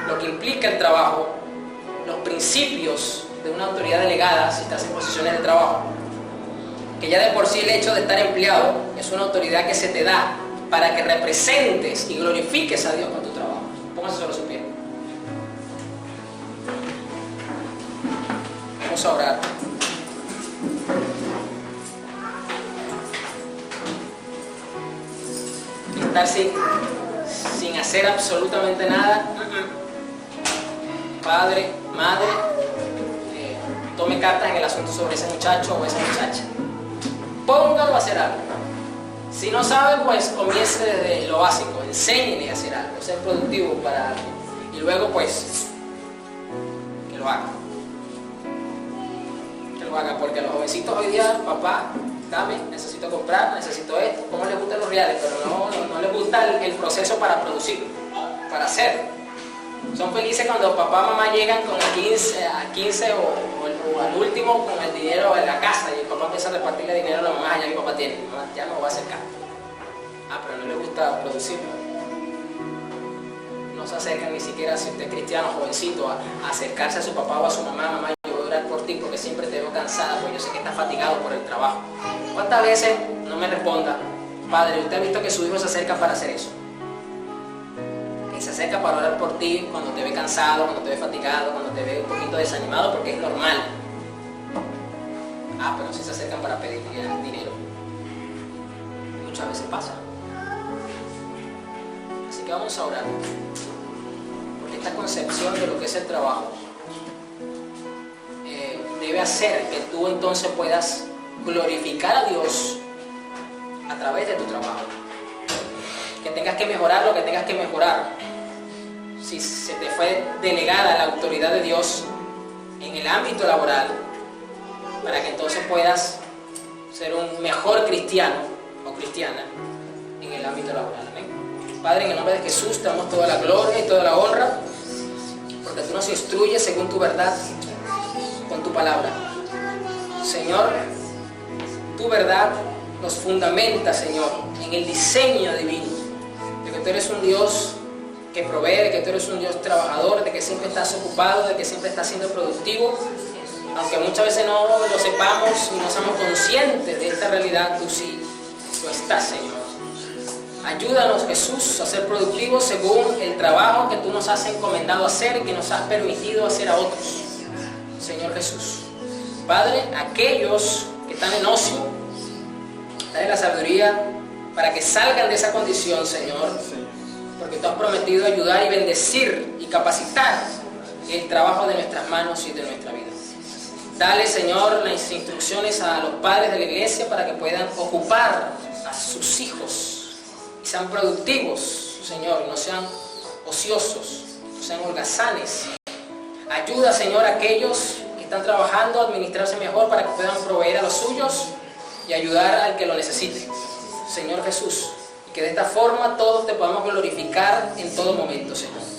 lo que implica el trabajo, los principios de una autoridad delegada, si estás en posiciones de trabajo, que ya de por sí el hecho de estar empleado es una autoridad que se te da para que representes y glorifiques a Dios con tu trabajo. Pónganse sobre su pie. Vamos a orar. Estar sin hacer absolutamente nada. Padre, madre, tome cartas en el asunto sobre ese muchacho o esa muchacha. Póngalo a hacer algo. Si no sabe, pues comience desde lo básico. Enséñele a hacer algo, ser productivo para algo. Y luego, pues, que lo haga. Que lo haga, porque a los jovencitos hoy día, papá, dame, necesito comprar, necesito esto. ¿Cómo les gustan los reales? Pero no les gusta el proceso para producir, para hacer. Son felices cuando papá y mamá llegan con a 15 o al último con el dinero en la casa y el papá empieza a repartirle dinero a la mamá. Ya mi papá tiene, mamá ya no va a acercar. Pero no le gusta producir. No se acercan ni siquiera, si usted es cristiano, jovencito, a acercarse a su papá o a su mamá. Mamá, yo voy a orar por ti porque siempre te veo cansada, porque yo sé que estás fatigado por el trabajo. ¿Cuántas veces no me responda, padre, usted ha visto que su hijo se acerca para hacer eso? Que se acerca para orar por ti cuando te ve cansado, cuando te ve fatigado, cuando te ve un poquito desanimado, porque es normal. Pero si se acercan para pedir dinero. Muchas veces pasa. Así que vamos a orar. Porque esta concepción de lo que es el trabajo debe hacer que tú entonces puedas glorificar a Dios a través de tu trabajo. Que tengas que mejorar lo que tengas que mejorar. Si se te fue delegada la autoridad de Dios en el ámbito laboral, para que entonces puedas ser un mejor cristiano o cristiana en el ámbito laboral. ¿Amén? Padre, en el nombre de Jesús te damos toda la gloria y toda la honra, porque tú nos instruyes según tu verdad, con tu palabra. Señor, tu verdad nos fundamenta, Señor, en el diseño divino, de que tú eres un Dios que provee, de que tú eres un Dios trabajador, de que siempre estás ocupado, de que siempre estás siendo productivo. Aunque muchas veces no lo sepamos y no seamos conscientes de esta realidad, tú sí lo estás, Señor. Ayúdanos, Jesús, a ser productivos según el trabajo que tú nos has encomendado hacer y que nos has permitido hacer a otros. Señor Jesús. Padre, aquellos que están en ocio, dale la sabiduría para que salgan de esa condición, Señor, porque tú has prometido ayudar y bendecir y capacitar el trabajo de nuestras manos y de nuestra vida. Dale, Señor, las instrucciones a los padres de la iglesia para que puedan ocupar a sus hijos y sean productivos, Señor, no sean ociosos, no sean holgazanes. Ayuda, Señor, a aquellos que están trabajando a administrarse mejor para que puedan proveer a los suyos y ayudar al que lo necesite, Señor Jesús, y que de esta forma todos te podamos glorificar en todo momento, Señor.